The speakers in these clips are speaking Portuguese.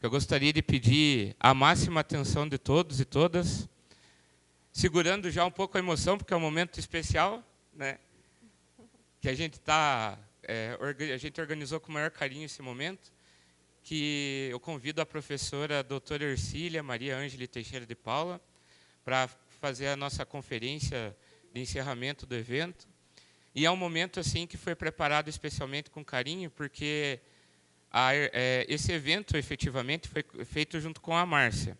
Eu gostaria de pedir a máxima atenção de todos e todas, segurando já um pouco a emoção, porque é um momento especial, né? Que a gente a gente organizou com o maior carinho esse momento, que eu convido a professora doutora Ercília Maria Ângela Teixeira de Paula para fazer a nossa conferência de encerramento do evento. E é um momento assim que foi preparado especialmente com carinho, porque esse evento efetivamente foi feito junto com a Márcia.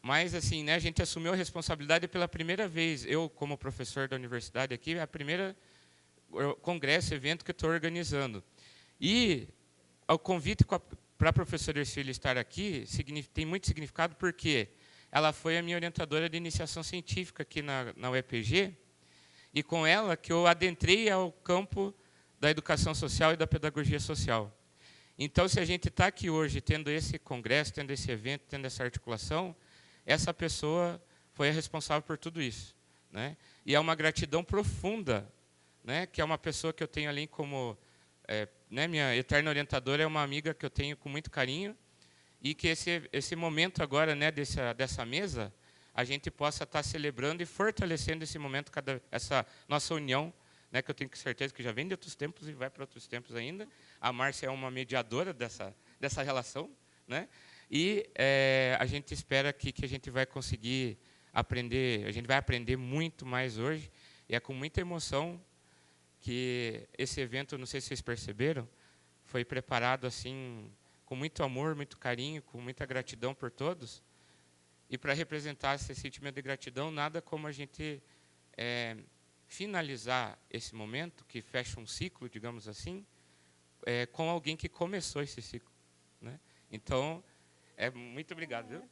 Mas assim, né, a gente assumiu a responsabilidade pela primeira vez. Eu, como professor da universidade aqui, é a primeira congresso, evento que estou organizando. E o convite para a professora Ercília estar aqui tem muito significado, porque ela foi a minha orientadora de iniciação científica aqui na UEPG, e com ela que eu adentrei ao campo da educação social e da pedagogia social. Então, se a gente está aqui hoje tendo esse congresso, tendo esse evento, tendo essa articulação, essa pessoa foi a responsável por tudo isso, né? E é uma gratidão profunda, né? Que é uma pessoa que eu tenho ali como né, minha eterna orientadora, é uma amiga que eu tenho com muito carinho, e que esse momento agora, né, dessa mesa, a gente possa estar celebrando e fortalecendo esse momento, essa nossa união, né, que eu tenho certeza que já vem de outros tempos e vai para outros tempos ainda. A Márcia é uma mediadora dessa relação, né? E a gente espera que a gente vai conseguir aprender, a gente vai aprender muito mais hoje, e é com muita emoção que esse evento, não sei se vocês perceberam, foi preparado assim com muito amor, muito carinho, com muita gratidão por todos. E para representar esse sentimento de gratidão, nada como a gente finalizar esse momento, que fecha um ciclo, digamos assim, com alguém que começou esse ciclo, né? Então, muito obrigado, viu?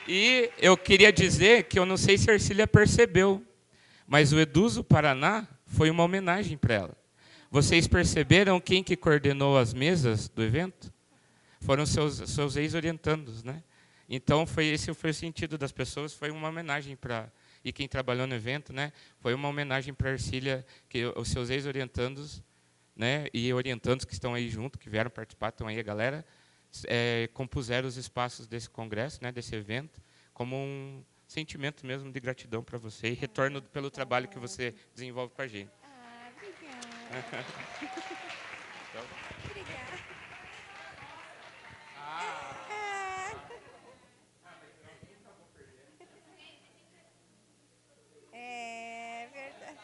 E eu queria dizer que eu não sei se a Ercília percebeu, mas o Eduso Paraná foi uma homenagem para ela. Vocês perceberam quem que coordenou as mesas do evento? Foram seus ex-orientandos, né? Então, esse foi o sentido das pessoas, foi uma homenagem para... E quem trabalhou no evento, né, foi uma homenagem para a Ercília, que os seus ex-orientandos, né, e orientandos que estão aí junto, que vieram participar, estão aí a galera, compuseram os espaços desse congresso, né, desse evento, como um sentimento mesmo de gratidão para você e retorno pelo trabalho que você desenvolve com a gente. Obrigada. Então, Obrigada. É verdade.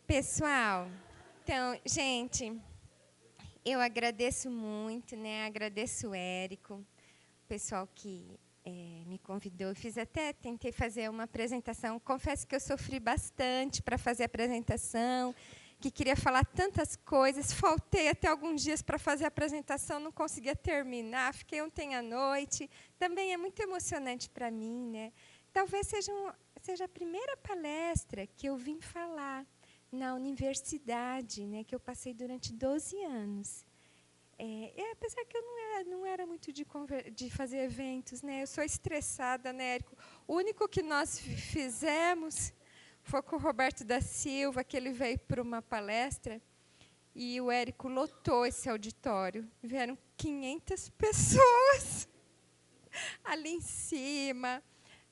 Pessoal, então, gente, eu agradeço muito, né? Agradeço o Érico, o pessoal que me convidou. Tentei fazer uma apresentação. Confesso que eu sofri bastante para fazer a apresentação, que queria falar tantas coisas. Faltei até alguns dias para fazer a apresentação, não conseguia terminar, fiquei ontem à noite. Também é muito emocionante para mim, né? Talvez seja a primeira palestra que eu vim falar na universidade, né, que eu passei durante 12 anos. Apesar que eu não era muito de fazer eventos, né? Eu sou estressada, né, Érico? O único que nós fizemos foi com o Roberto da Silva, que ele veio para uma palestra, e o Érico lotou esse auditório. Vieram 500 pessoas ali em cima,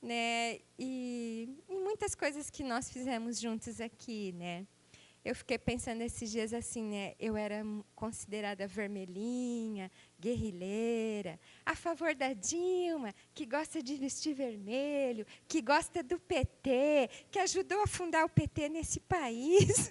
né? E muitas coisas que nós fizemos juntos aqui, né? Eu fiquei pensando esses dias assim, né? Eu era considerada vermelhinha, guerrilheira, a favor da Dilma, que gosta de vestir vermelho, que gosta do PT, que ajudou a fundar o PT nesse país.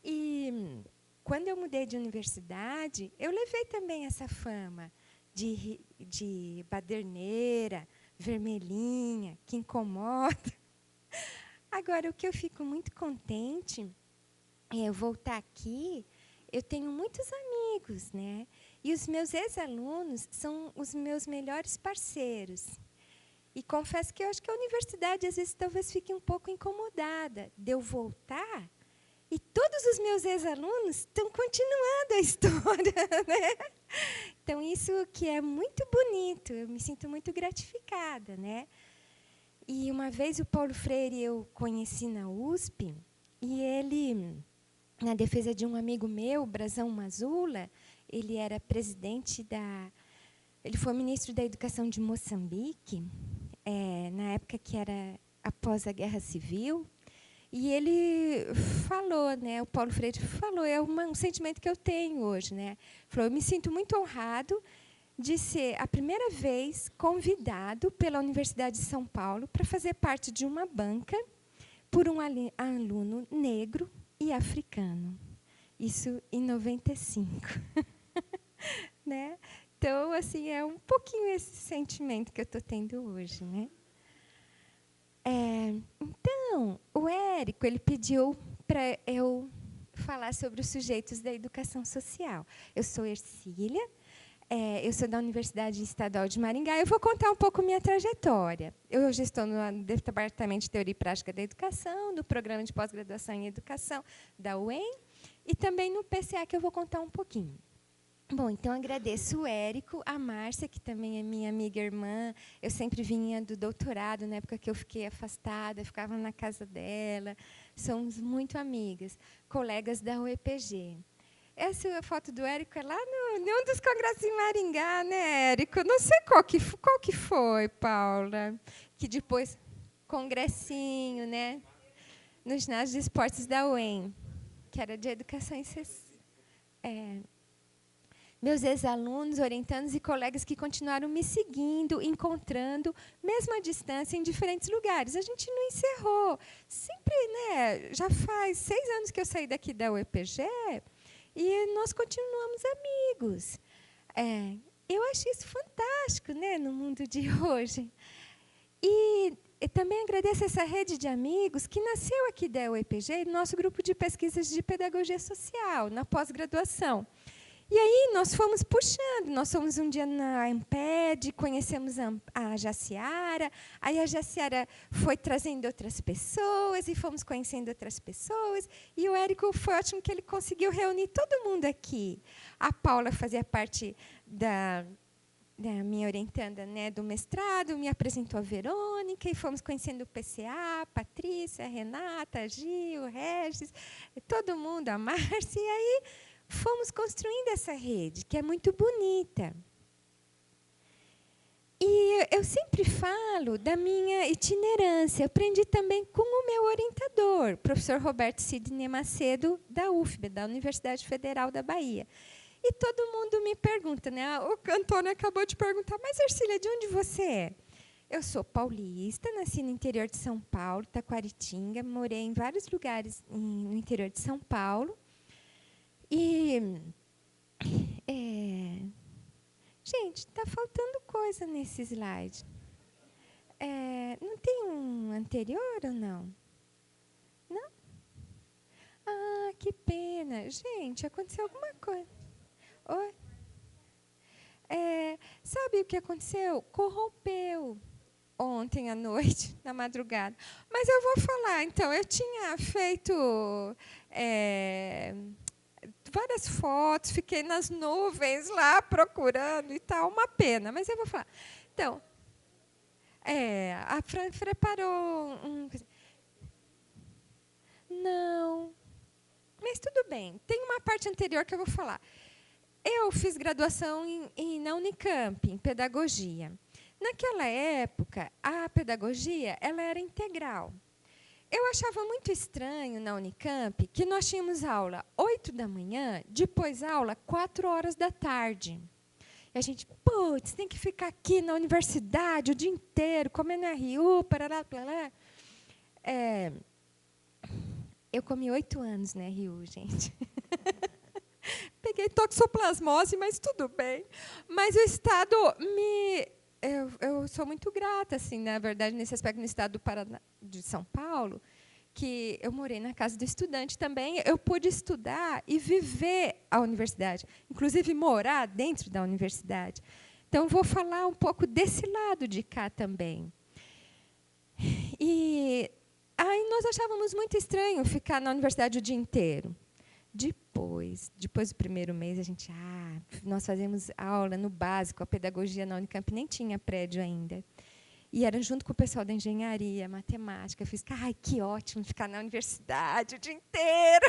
E quando eu mudei de universidade, eu levei também essa fama de baderneira, vermelhinha, que incomoda. Agora, o que eu fico muito contente é eu voltar aqui. Eu tenho muitos amigos, né? E os meus ex-alunos são os meus melhores parceiros. E confesso que eu acho que a universidade, às vezes, talvez fique um pouco incomodada de eu voltar E todos os meus ex-alunos estão continuando a história, né? Então, isso que é muito bonito, eu me sinto muito gratificada, né? E uma vez o Paulo Freire eu conheci na USP, e ele, na defesa de um amigo meu, Brazão Mazula, ele era presidente da... Ele foi ministro da Educação de Moçambique, na época que era após a Guerra Civil, e ele falou, né, o Paulo Freire falou, é um sentimento que eu tenho hoje, né? Falou, eu me sinto muito honrado de ser a primeira vez convidado pela Universidade de São Paulo para fazer parte de uma banca por um aluno negro e africano. Isso em 95. Né? Então, assim, é um pouquinho esse sentimento que eu estou tendo hoje, né? Então, o Érico ele pediu para eu falar sobre os sujeitos da educação social. Eu sou Ercília, eu sou da Universidade Estadual de Maringá. Eu vou contar um pouco minha trajetória. Eu hoje estou no Departamento de Teoria e Prática da Educação, no Programa de Pós-Graduação em Educação da UEM, e também no PCA, que eu vou contar um pouquinho. Bom, então agradeço o Érico, a Márcia, que também é minha amiga e irmã. Eu sempre vinha do doutorado, na época que eu fiquei afastada, ficava na casa dela. Somos muito amigas, colegas da UEPG. Essa foto do Érico é lá em um dos congressos em Maringá, né, Érico? Não sei qual que foi, Paula. Que depois, congressinho, né? No ginásio de esportes da UEM, que era de educação e meus ex-alunos, orientandos e colegas que continuaram me seguindo, encontrando, mesmo à distância, em diferentes lugares. A gente não encerrou. Sempre, né, já faz 6 anos que eu saí daqui da UEPG e nós continuamos amigos. Eu acho isso fantástico, né, no mundo de hoje. E também agradeço essa rede de amigos que nasceu aqui da UEPG, nosso grupo de pesquisas de pedagogia social, na pós-graduação. E aí nós fomos puxando, nós fomos um dia na Amped, conhecemos a Jaciara, aí a Jaciara foi trazendo outras pessoas, e fomos conhecendo outras pessoas, e o Érico foi ótimo que ele conseguiu reunir todo mundo aqui. A Paula fazia parte da minha orientanda, né, do mestrado, me apresentou a Verônica, e fomos conhecendo o PCA, a Patrícia, a Renata, a Gil, o Regis, todo mundo, a Márcia, e aí fomos construindo essa rede, que é muito bonita. E eu sempre falo da minha itinerância. Eu aprendi também com o meu orientador, o professor Roberto Sidney Macedo, da UFBA, da Universidade Federal da Bahia. E todo mundo me pergunta, né? O Antônio acabou de perguntar, mas, Ercília, de onde você é? Eu sou paulista, nasci no interior de São Paulo, Taquaritinga, morei em vários lugares no interior de São Paulo. E, gente, está faltando coisa nesse slide. Não tem um anterior ou não? Não? Ah, que pena. Gente, aconteceu alguma coisa. Oi? Sabe o que aconteceu? Corrompeu ontem à noite, na madrugada. Mas eu vou falar, então. Eu tinha feito várias fotos, fiquei nas nuvens lá procurando e tal, uma pena, mas eu vou falar. Então, a Fran preparou Não, mas tudo bem. Tem uma parte anterior que eu vou falar. Eu fiz graduação na Unicamp, em pedagogia. Naquela época, a pedagogia ela era integral. Eu achava muito estranho na Unicamp que nós tínhamos aula 8 da manhã, depois aula 4 horas da tarde. E a gente, putz, tem que ficar aqui na universidade o dia inteiro, comendo RU, parará, parará. Eu comi 8 anos na RU, gente. Peguei toxoplasmose, mas tudo bem. Mas o Estado eu sou muito grata, assim, na verdade, nesse aspecto, no Estado do Paraná, de São Paulo, que eu morei na casa do estudante também, eu pude estudar e viver a universidade, inclusive morar dentro da universidade. Então, vou falar um pouco desse lado de cá também. E aí nós achávamos muito estranho ficar na universidade o dia inteiro. Depois do primeiro mês, nós fazemos aula no básico, a pedagogia na Unicamp nem tinha prédio ainda. E era junto com o pessoal da engenharia, matemática. Eu fiz, que ótimo ficar na universidade o dia inteiro.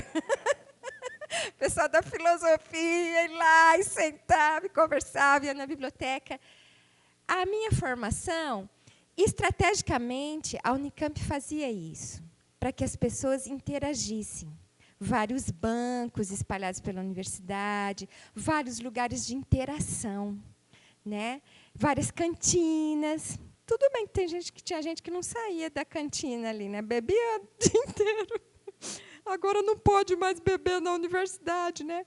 O pessoal da filosofia ia lá e sentava e conversava, ia na biblioteca. A minha formação, estrategicamente, a Unicamp fazia isso, para que as pessoas interagissem. Vários bancos espalhados pela universidade, vários lugares de interação, né? Várias cantinas. Tudo bem que tinha gente que não saía da cantina ali, né? Bebia o dia inteiro. Agora não pode mais beber na universidade, né?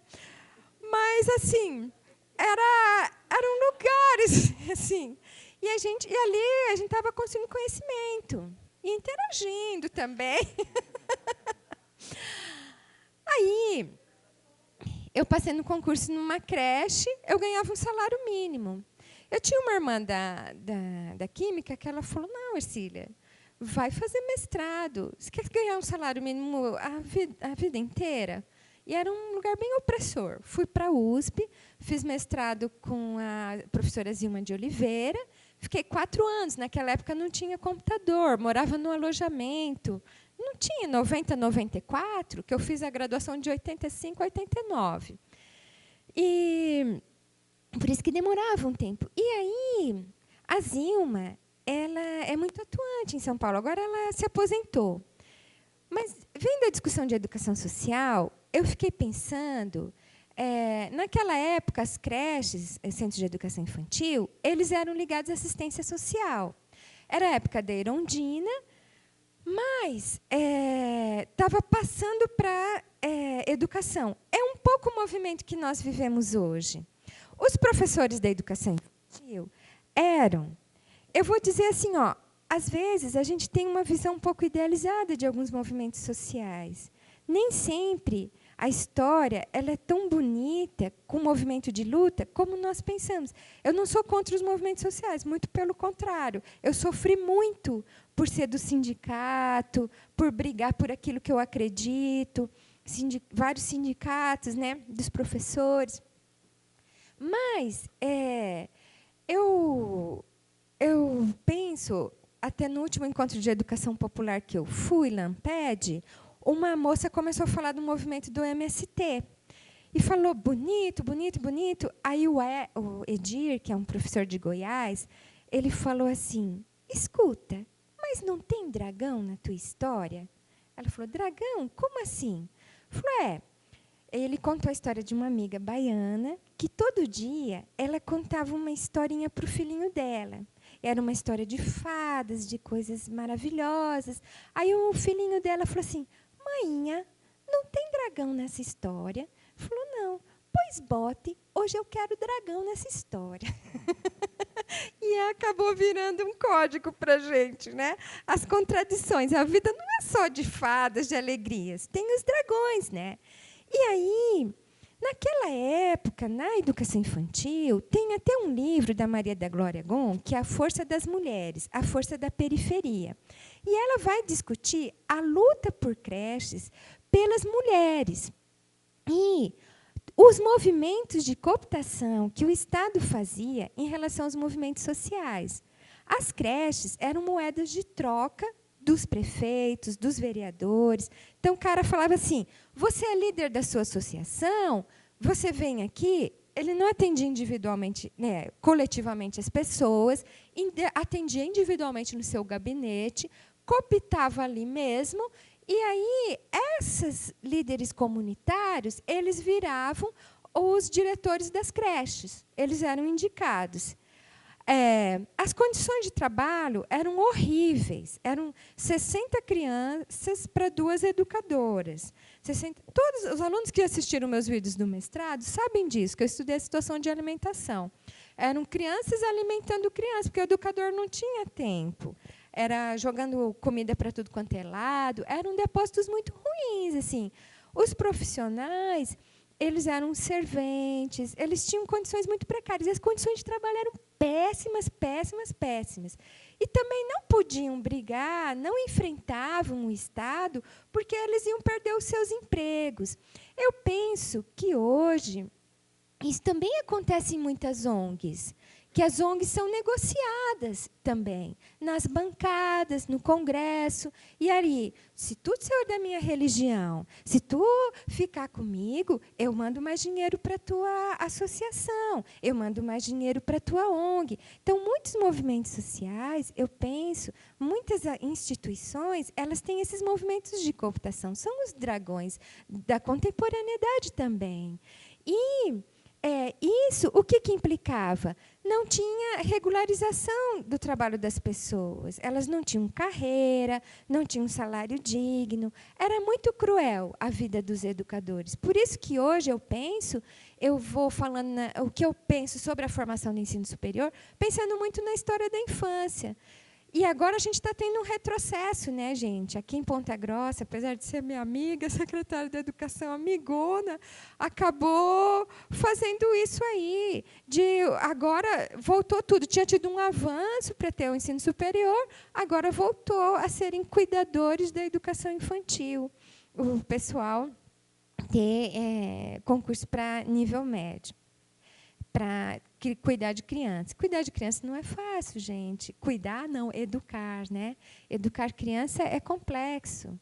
Mas assim, eram lugares assim. E ali a gente estava construindo conhecimento e interagindo também. Aí, eu passei no concurso numa creche, eu ganhava um salário mínimo. Eu tinha uma irmã da Química que ela falou, não, Ercília, vai fazer mestrado. Você quer ganhar um salário mínimo a vida inteira? E era um lugar bem opressor. Fui para a USP, fiz mestrado com a professora Zilma de Oliveira, fiquei 4 anos. Naquela época não tinha computador, morava no alojamento. Não tinha, 90, 94, que eu fiz a graduação de 85 a 89. E por isso que demorava um tempo. E aí, a Zilma, ela é muito atuante em São Paulo. Agora ela se aposentou. Mas, vendo a discussão de educação social, eu fiquei pensando, naquela época, as creches, centros de educação infantil, eles eram ligados à assistência social. Era a época da Erundina, mas estava passando para educação. É um pouco o movimento que nós vivemos hoje. Os professores da educação infantil eram... Eu vou dizer assim, às vezes a gente tem uma visão um pouco idealizada de alguns movimentos sociais. Nem sempre a história ela é tão bonita, com o movimento de luta, como nós pensamos. Eu não sou contra os movimentos sociais, muito pelo contrário. Eu sofri muito por ser do sindicato, por brigar por aquilo que eu acredito, vários sindicatos, né, dos professores. Mas eu penso, até no último encontro de educação popular que eu fui, Lamped, uma moça começou a falar do movimento do MST. E falou, bonito, bonito, bonito. Aí o Edir, que é um professor de Goiás, ele falou assim, escuta, mas não tem dragão na tua história? Ela falou, dragão? Como assim? Falou, ele contou a história de uma amiga baiana que, todo dia, ela contava uma historinha para o filhinho dela. Era uma história de fadas, de coisas maravilhosas. Aí o filhinho dela falou assim, mainha, não tem dragão nessa história? Falou, não. Pois bote, hoje eu quero dragão nessa história. E acabou virando um código para a gente, né? As contradições. A vida não é só de fadas, de alegrias. Tem os dragões, né? E aí, naquela época, na educação infantil, tem até um livro da Maria da Glória Gon, que é A Força das Mulheres, A Força da Periferia. E ela vai discutir a luta por creches pelas mulheres. E os movimentos de cooptação que o Estado fazia em relação aos movimentos sociais. As creches eram moedas de troca dos prefeitos, dos vereadores. Então, o cara falava assim, você é líder da sua associação, você vem aqui, ele não atendia individualmente, né, coletivamente as pessoas, atendia individualmente no seu gabinete, cooptava ali mesmo, e aí esses líderes comunitários, eles viravam os diretores das creches, eles eram indicados. As condições de trabalho eram horríveis. Eram 60 crianças para 2 educadoras. Todos os alunos que assistiram meus vídeos do mestrado sabem disso, que eu estudei a situação de alimentação. Eram crianças alimentando crianças, porque o educador não tinha tempo. Era jogando comida para tudo quanto é lado. Eram depósitos muito ruins. Assim. Os profissionais, eles eram serventes, eles tinham condições muito precárias. E as condições de trabalho eram péssimas, péssimas, péssimas. E também não podiam brigar, não enfrentavam o Estado, porque eles iam perder os seus empregos. Eu penso que hoje isso também acontece em muitas ONGs, que as ONGs são negociadas também, nas bancadas, no Congresso. E ali, se tu ser da minha religião, se tu ficar comigo, eu mando mais dinheiro para a tua associação, eu mando mais dinheiro para a tua ONG. Então, muitos movimentos sociais, eu penso, muitas instituições, elas têm esses movimentos de cooptação, são os dragões da contemporaneidade também. E isso, o que implicava? Não tinha regularização do trabalho das pessoas. Elas não tinham carreira, não tinham salário digno. Era muito cruel a vida dos educadores. Por isso que hoje eu vou falando o que eu penso sobre a formação do ensino superior, pensando muito na história da infância. E agora a gente está tendo um retrocesso, né, gente? Aqui em Ponta Grossa, apesar de ser minha amiga, secretária da Educação, amigona, acabou fazendo isso aí. Agora voltou tudo. Tinha tido um avanço para ter o ensino superior, agora voltou a serem cuidadores da educação infantil. O pessoal ter concurso para nível médio, para cuidar de criança. Cuidar de criança não é fácil, gente. Cuidar, não, educar, né? Educar criança é complexo.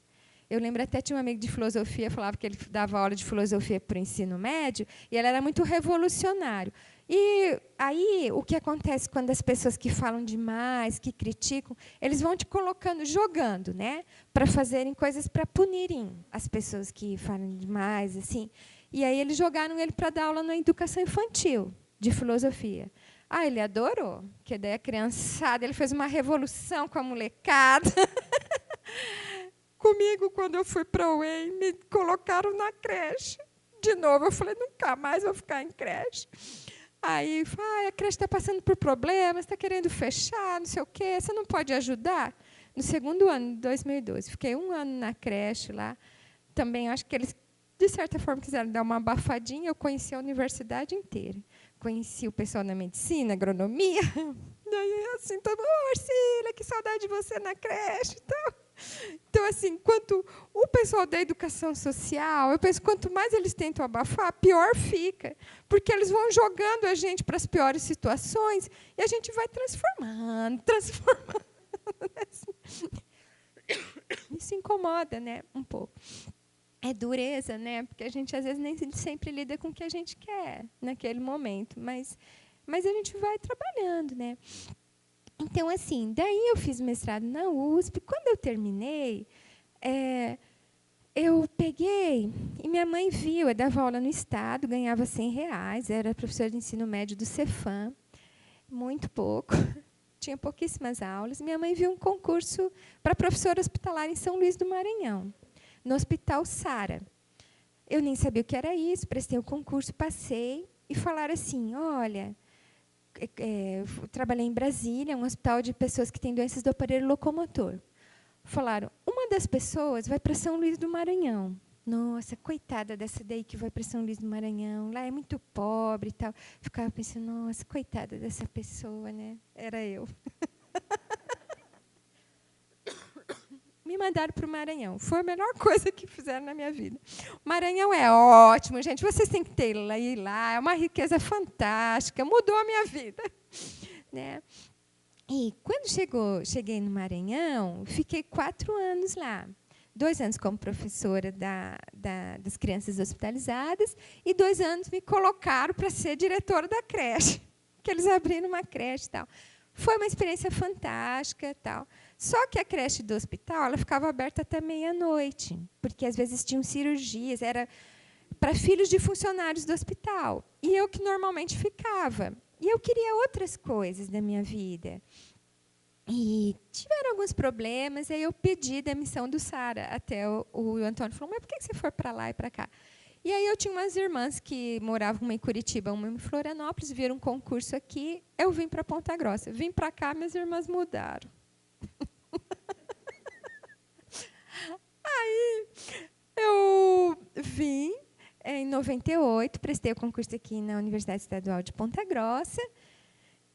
Eu lembro até, tinha um amigo de filosofia, falava que ele dava aula de filosofia para o ensino médio, e ele era muito revolucionário. E aí, o que acontece quando as pessoas que falam demais, que criticam, eles vão te colocando, jogando, né? Para fazerem coisas para punirem as pessoas que falam demais, assim. E aí eles jogaram ele para dar aula na educação infantil, de filosofia. Ah, ele adorou, porque daí a criançada, ele fez uma revolução com a molecada. Comigo, quando eu fui para o UEM, me colocaram na creche. De novo, eu falei, nunca mais vou ficar em creche. Aí, a creche está passando por problemas, está querendo fechar, não sei o quê, você não pode ajudar? No segundo ano, de 2012, fiquei 1 ano na creche lá. Também acho que eles, de certa forma, quiseram dar uma abafadinha. Eu conheci a universidade inteira. Conheci o pessoal da medicina, agronomia. Daí, assim, todo mundo, Orcília, que saudade de você na creche. Então, assim, quanto o pessoal da educação social, eu penso, quanto mais eles tentam abafar, pior fica. Porque eles vão jogando a gente para as piores situações e a gente vai transformando. Isso incomoda, né, um pouco. É dureza, né? Porque a gente, às vezes, nem sempre lida com o que a gente quer naquele momento. Mas a gente vai trabalhando, né? Então, assim, daí eu fiz mestrado na USP. Quando eu terminei, eu peguei e minha mãe viu, eu dava aula no Estado, ganhava R$100, era professora de ensino médio do Cefam, muito pouco, tinha pouquíssimas aulas. Minha mãe viu um concurso para professora hospitalar em São Luís do Maranhão, no Hospital Sara. Eu nem sabia o que era isso, prestei o concurso, passei, e falaram assim, olha, trabalhei em Brasília, um hospital de pessoas que têm doenças do aparelho locomotor. Falaram, uma das pessoas vai para São Luís do Maranhão. Nossa, coitada dessa daí que vai para São Luís do Maranhão, lá é muito pobre e tal. Ficava pensando, nossa, coitada dessa pessoa, né? Era eu. Me mandaram para o Maranhão. Foi a melhor coisa que fizeram na minha vida. O Maranhão é ótimo, gente. Vocês têm que ir lá. É uma riqueza fantástica. Mudou a minha vida. Né? E quando cheguei no Maranhão, fiquei 4 anos lá. 2 anos como professora das crianças hospitalizadas e 2 anos me colocaram para ser diretora da creche, que eles abriram uma creche e tal. Foi uma experiência fantástica, tal. Só que a creche do hospital ela ficava aberta até meia-noite, porque às vezes tinham cirurgias, era para filhos de funcionários do hospital. E eu que normalmente ficava. E eu queria outras coisas da minha vida. E tiveram alguns problemas, aí eu pedi demissão do Sara. Até o Antônio falou, mas por que você foi para lá e para cá? E aí eu tinha umas irmãs que moravam uma em Curitiba, uma em Florianópolis, viram um concurso aqui, eu vim para Ponta Grossa. Vim para cá, minhas irmãs mudaram. Aí eu vim, em 98, prestei o concurso aqui na Universidade Estadual de Ponta Grossa,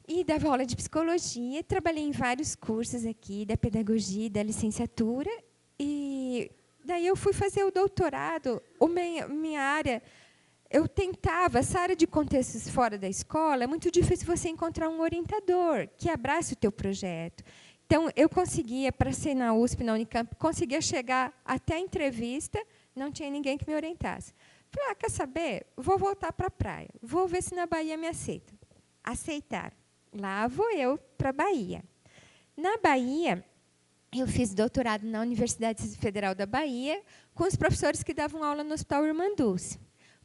E dava aula de psicologia, trabalhei em vários cursos aqui, da pedagogia, da licenciatura. E daí eu fui fazer o doutorado. Minha área, eu tentava, essa área de contextos fora da escola, é muito difícil você encontrar um orientador que abrace o teu projeto. Então, eu conseguia, para ser na USP, na Unicamp, conseguia chegar até a entrevista, não tinha ninguém que me orientasse. Falei, quer saber? Vou voltar para a praia. Vou ver se na Bahia me aceitam. Aceitaram. Lá vou eu para a Bahia. Na Bahia, eu fiz doutorado na Universidade Federal da Bahia, com os professores que davam aula no Hospital Irmã Dulce.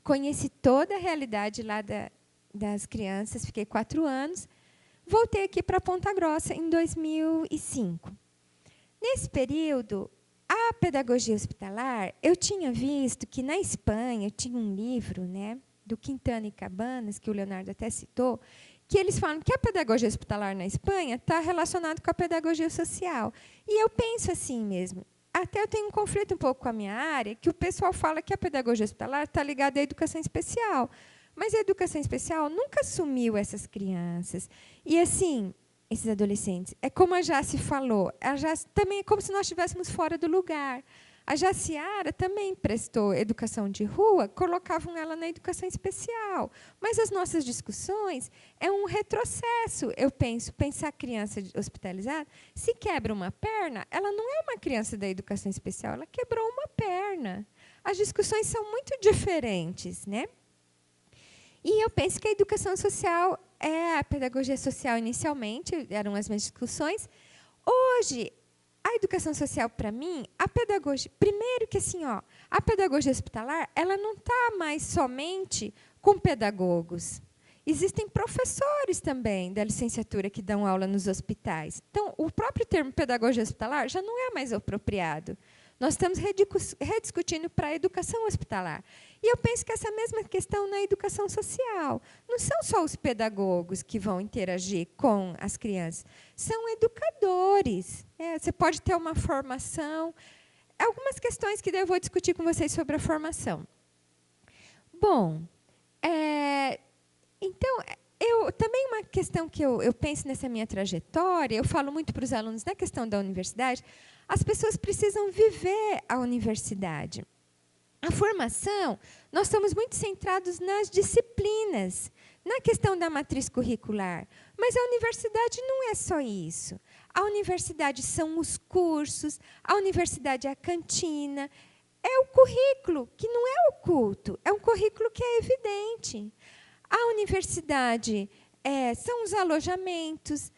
Conheci toda a realidade lá das crianças, fiquei 4 anos. Voltei aqui para Ponta Grossa em 2005. Nesse período, a pedagogia hospitalar, eu tinha visto que na Espanha tinha um livro, né, do Quintana e Cabanas, que o Leonardo até citou, que eles falam que a pedagogia hospitalar na Espanha está relacionada com a pedagogia social. E eu penso assim mesmo. Até eu tenho um conflito um pouco com a minha área, que o pessoal fala que a pedagogia hospitalar está ligada à educação especial. Mas a educação especial nunca assumiu essas crianças. E, assim, esses adolescentes, é como a Jace falou, a Jace também é como se nós estivéssemos fora do lugar. A Jaciara também prestou educação de rua, colocavam ela na educação especial. Mas as nossas discussões é um retrocesso. Eu penso, pensar a criança hospitalizada, se quebra uma perna, ela não é uma criança da educação especial, ela quebrou uma perna. As discussões são muito diferentes, né? E eu penso que a educação social é a pedagogia social inicialmente, eram as minhas discussões. Hoje, a educação social, para mim, a pedagogia... Primeiro que, assim, a pedagogia hospitalar ela não está mais somente com pedagogos. Existem professores também da licenciatura que dão aula nos hospitais. Então, o próprio termo pedagogia hospitalar já não é mais apropriado. Nós estamos rediscutindo para a educação hospitalar. E eu penso que essa mesma questão na educação social. Não são só os pedagogos que vão interagir com as crianças, são educadores. Você pode ter uma formação. Algumas questões que eu vou discutir com vocês sobre a formação. Bom, então, também uma questão que eu penso nessa minha trajetória, eu falo muito para os alunos na questão da universidade, as pessoas precisam viver a universidade. A formação, nós estamos muito centrados nas disciplinas, na questão da matriz curricular. Mas a universidade não é só isso. A universidade são os cursos, a universidade é a cantina, é o currículo, que não é oculto, é um currículo que é evidente. A universidade são os alojamentos,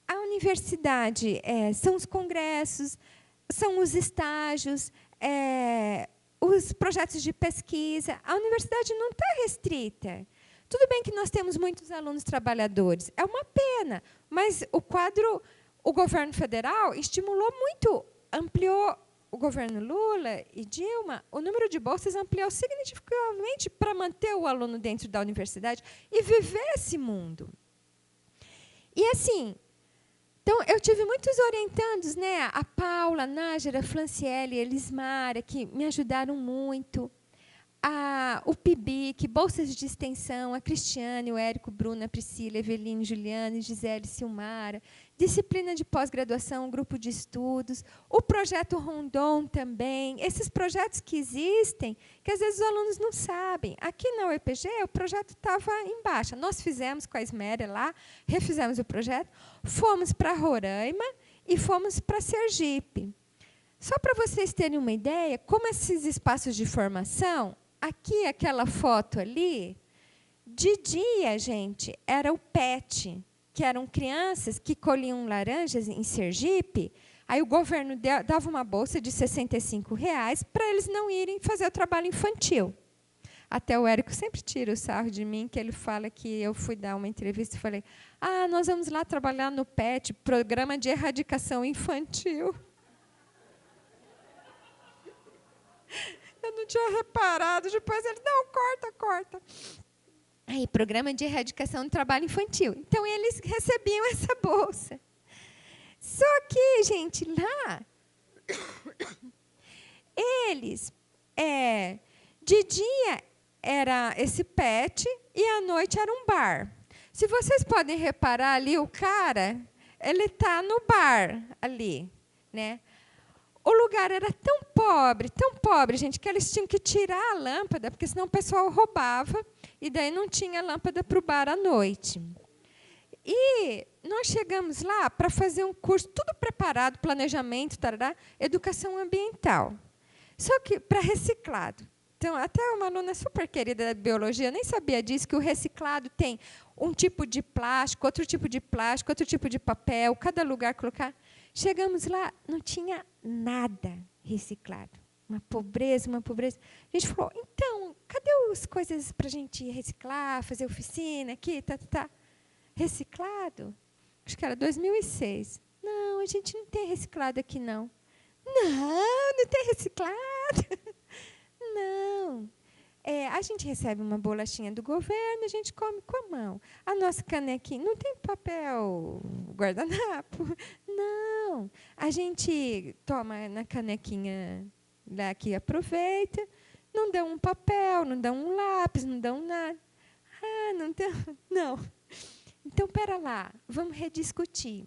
a universidade são os congressos, são os estágios, os projetos de pesquisa. A universidade não está restrita. Tudo bem que nós temos muitos alunos trabalhadores, é uma pena, mas o governo federal estimulou muito, ampliou, o governo Lula e Dilma, o número de bolsas ampliou significativamente para manter o aluno dentro da universidade e viver esse mundo. E, assim, então, eu tive muitos orientandos, né? A Paula, a Nájera, a Franciele, a Elismara, que me ajudaram muito. O PIBIC, bolsas de extensão, a Cristiane, o Érico, Bruna, a Priscila, a Eveline, Juliane, Gisele, Silmara, disciplina de pós-graduação, grupo de estudos, o projeto Rondon também, esses projetos que existem, que às vezes os alunos não sabem. Aqui na UEPG, o projeto estava em baixa. Nós fizemos com a Esméria lá, refizemos o projeto, fomos para Roraima e fomos para Sergipe. Só para vocês terem uma ideia, como esses espaços de formação, aqui, aquela foto ali, de dia, gente, era o PET, que eram crianças que colhiam laranjas em Sergipe, aí o governo dava uma bolsa de R$65 para eles não irem fazer o trabalho infantil. Até o Érico sempre tira o sarro de mim, que ele fala que eu fui dar uma entrevista e falei, nós vamos lá trabalhar no PET, Programa de Erradicação Infantil. Eu não tinha reparado. Depois ele, não, corta. Aí, Programa de Erradicação do Trabalho Infantil. Então, eles recebiam essa bolsa. Só que, gente, lá, eles, de dia era esse PET e à noite era um bar. Se vocês podem reparar ali, o cara, ele está no bar ali, né? O lugar era tão pobre, gente, que eles tinham que tirar a lâmpada, porque senão o pessoal roubava, e daí não tinha lâmpada para o bar à noite. E nós chegamos lá para fazer um curso, tudo preparado, planejamento, tarará, educação ambiental. Só que para reciclado. Então, até uma aluna super querida da biologia nem sabia disso, que o reciclado tem um tipo de plástico, outro tipo de plástico, outro tipo de papel, cada lugar colocar. Chegamos lá, não tinha nada reciclado. Uma pobreza, uma pobreza. A gente falou, então, cadê as coisas para a gente reciclar, fazer oficina aqui, tá. Reciclado? Acho que era 2006. Não, a gente não tem reciclado aqui, não. Não tem reciclado. Não. A gente recebe uma bolachinha do governo, a gente come com a mão. A nossa canequinha, não tem papel guardanapo? Não. A gente toma na canequinha lá que aproveita, não dá um papel, não dá um lápis, não dá um nada. Ah, não tem. Não. Então, pera lá, vamos rediscutir.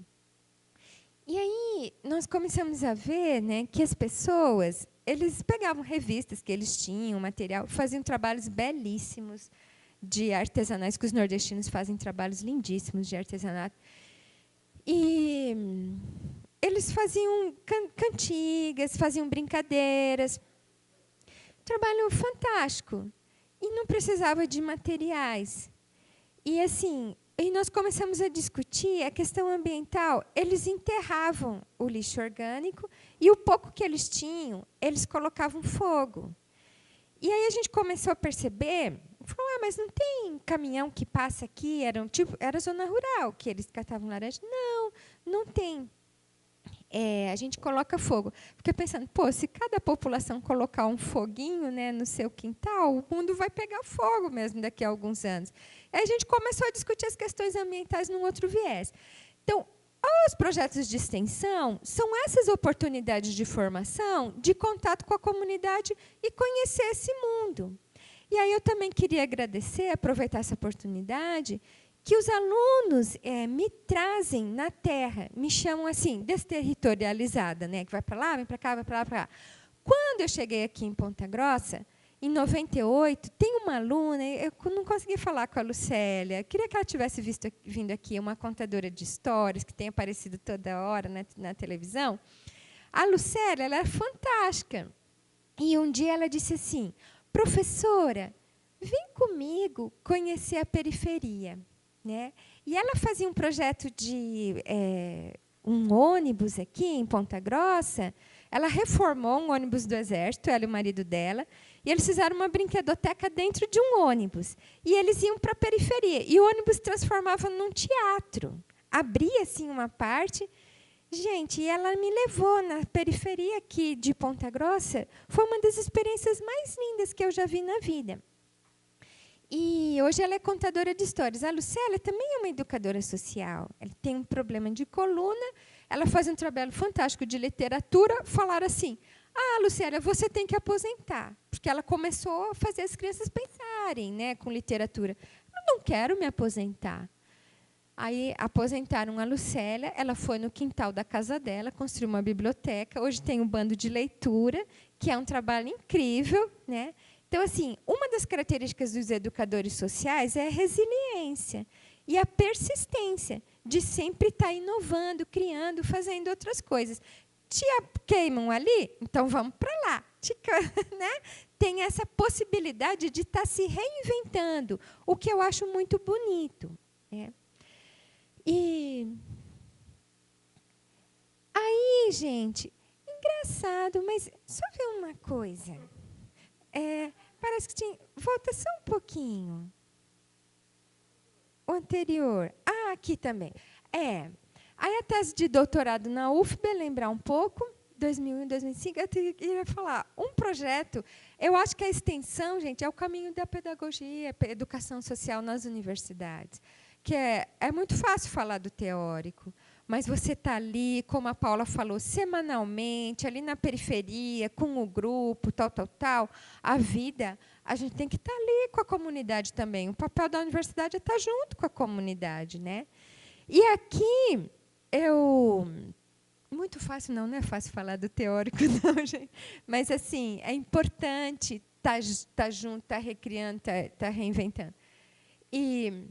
E aí, nós começamos a ver, né, que as pessoas, eles pegavam revistas que eles tinham, material, faziam trabalhos belíssimos de artesanais, que os nordestinos fazem trabalhos lindíssimos de artesanato. E eles faziam cantigas, faziam brincadeiras. Trabalho fantástico. E não precisava de materiais. E, assim, e nós começamos a discutir a questão ambiental. Eles enterravam o lixo orgânico e o pouco que eles tinham, eles colocavam fogo. E aí a gente começou a perceber, falou, mas não tem caminhão que passa aqui? Era zona rural, que eles catavam laranja. Não tem. A gente coloca fogo. Fiquei pensando, se cada população colocar um foguinho, né, no seu quintal, o mundo vai pegar fogo mesmo daqui a alguns anos. Aí a gente começou a discutir as questões ambientais num outro viés. Então, os projetos de extensão são essas oportunidades de formação, de contato com a comunidade e conhecer esse mundo. E aí eu também queria agradecer, aproveitar essa oportunidade, que os alunos me trazem na terra, me chamam assim, desterritorializada, né, que vai para lá, vem para cá, vai para lá, para cá. Quando eu cheguei aqui em Ponta Grossa, em 98, tem uma aluna, eu não consegui falar com a Lucélia, queria que ela tivesse vindo aqui, uma contadora de histórias, que tem aparecido toda hora na televisão. A Lucélia, ela é fantástica. E um dia ela disse assim, professora, vem comigo conhecer a periferia. Né? E ela fazia um projeto de um ônibus aqui em Ponta Grossa. Ela reformou um ônibus do Exército, ela e o marido dela, e eles fizeram uma brinquedoteca dentro de um ônibus. E eles iam para a periferia. E o ônibus transformava num teatro. Abria assim uma parte. Gente, e ela me levou na periferia aqui de Ponta Grossa. Foi uma das experiências mais lindas que eu já vi na vida. E hoje ela é contadora de histórias. A Lucélia também é uma educadora social. Ela tem um problema de coluna, ela faz um trabalho fantástico de literatura. Falaram assim, Lucélia, você tem que aposentar. Porque ela começou a fazer as crianças pensarem, né, com literatura. Eu não quero me aposentar. Aí aposentaram a Lucélia, ela foi no quintal da casa dela, construiu uma biblioteca. Hoje tem um bando de leitura, que é um trabalho incrível, né? Então, assim, uma das características dos educadores sociais é a resiliência e a persistência de sempre estar inovando, criando, fazendo outras coisas. Te queimam ali? Então, vamos para lá. Né? Tem essa possibilidade de estar se reinventando, o que eu acho muito bonito. Né? E aí, gente, engraçado, mas só ver uma coisa. Parece que tinha... Volta só um pouquinho. O anterior. Aqui também. Aí a tese de doutorado na UFBA, lembrar um pouco, 2001 e 2005, eu queria falar, um projeto, eu acho que a extensão, gente, é o caminho da pedagogia, educação social nas universidades. Que é muito fácil falar do teórico, mas você está ali, como a Paula falou, semanalmente, ali na periferia, com o grupo, tal. A vida, a gente tem que estar ali com a comunidade também. O papel da universidade é estar junto com a comunidade, né? E aqui, muito fácil, não é fácil falar do teórico, não, gente. Mas, assim, é importante estar junto, estar recriando, estar reinventando. E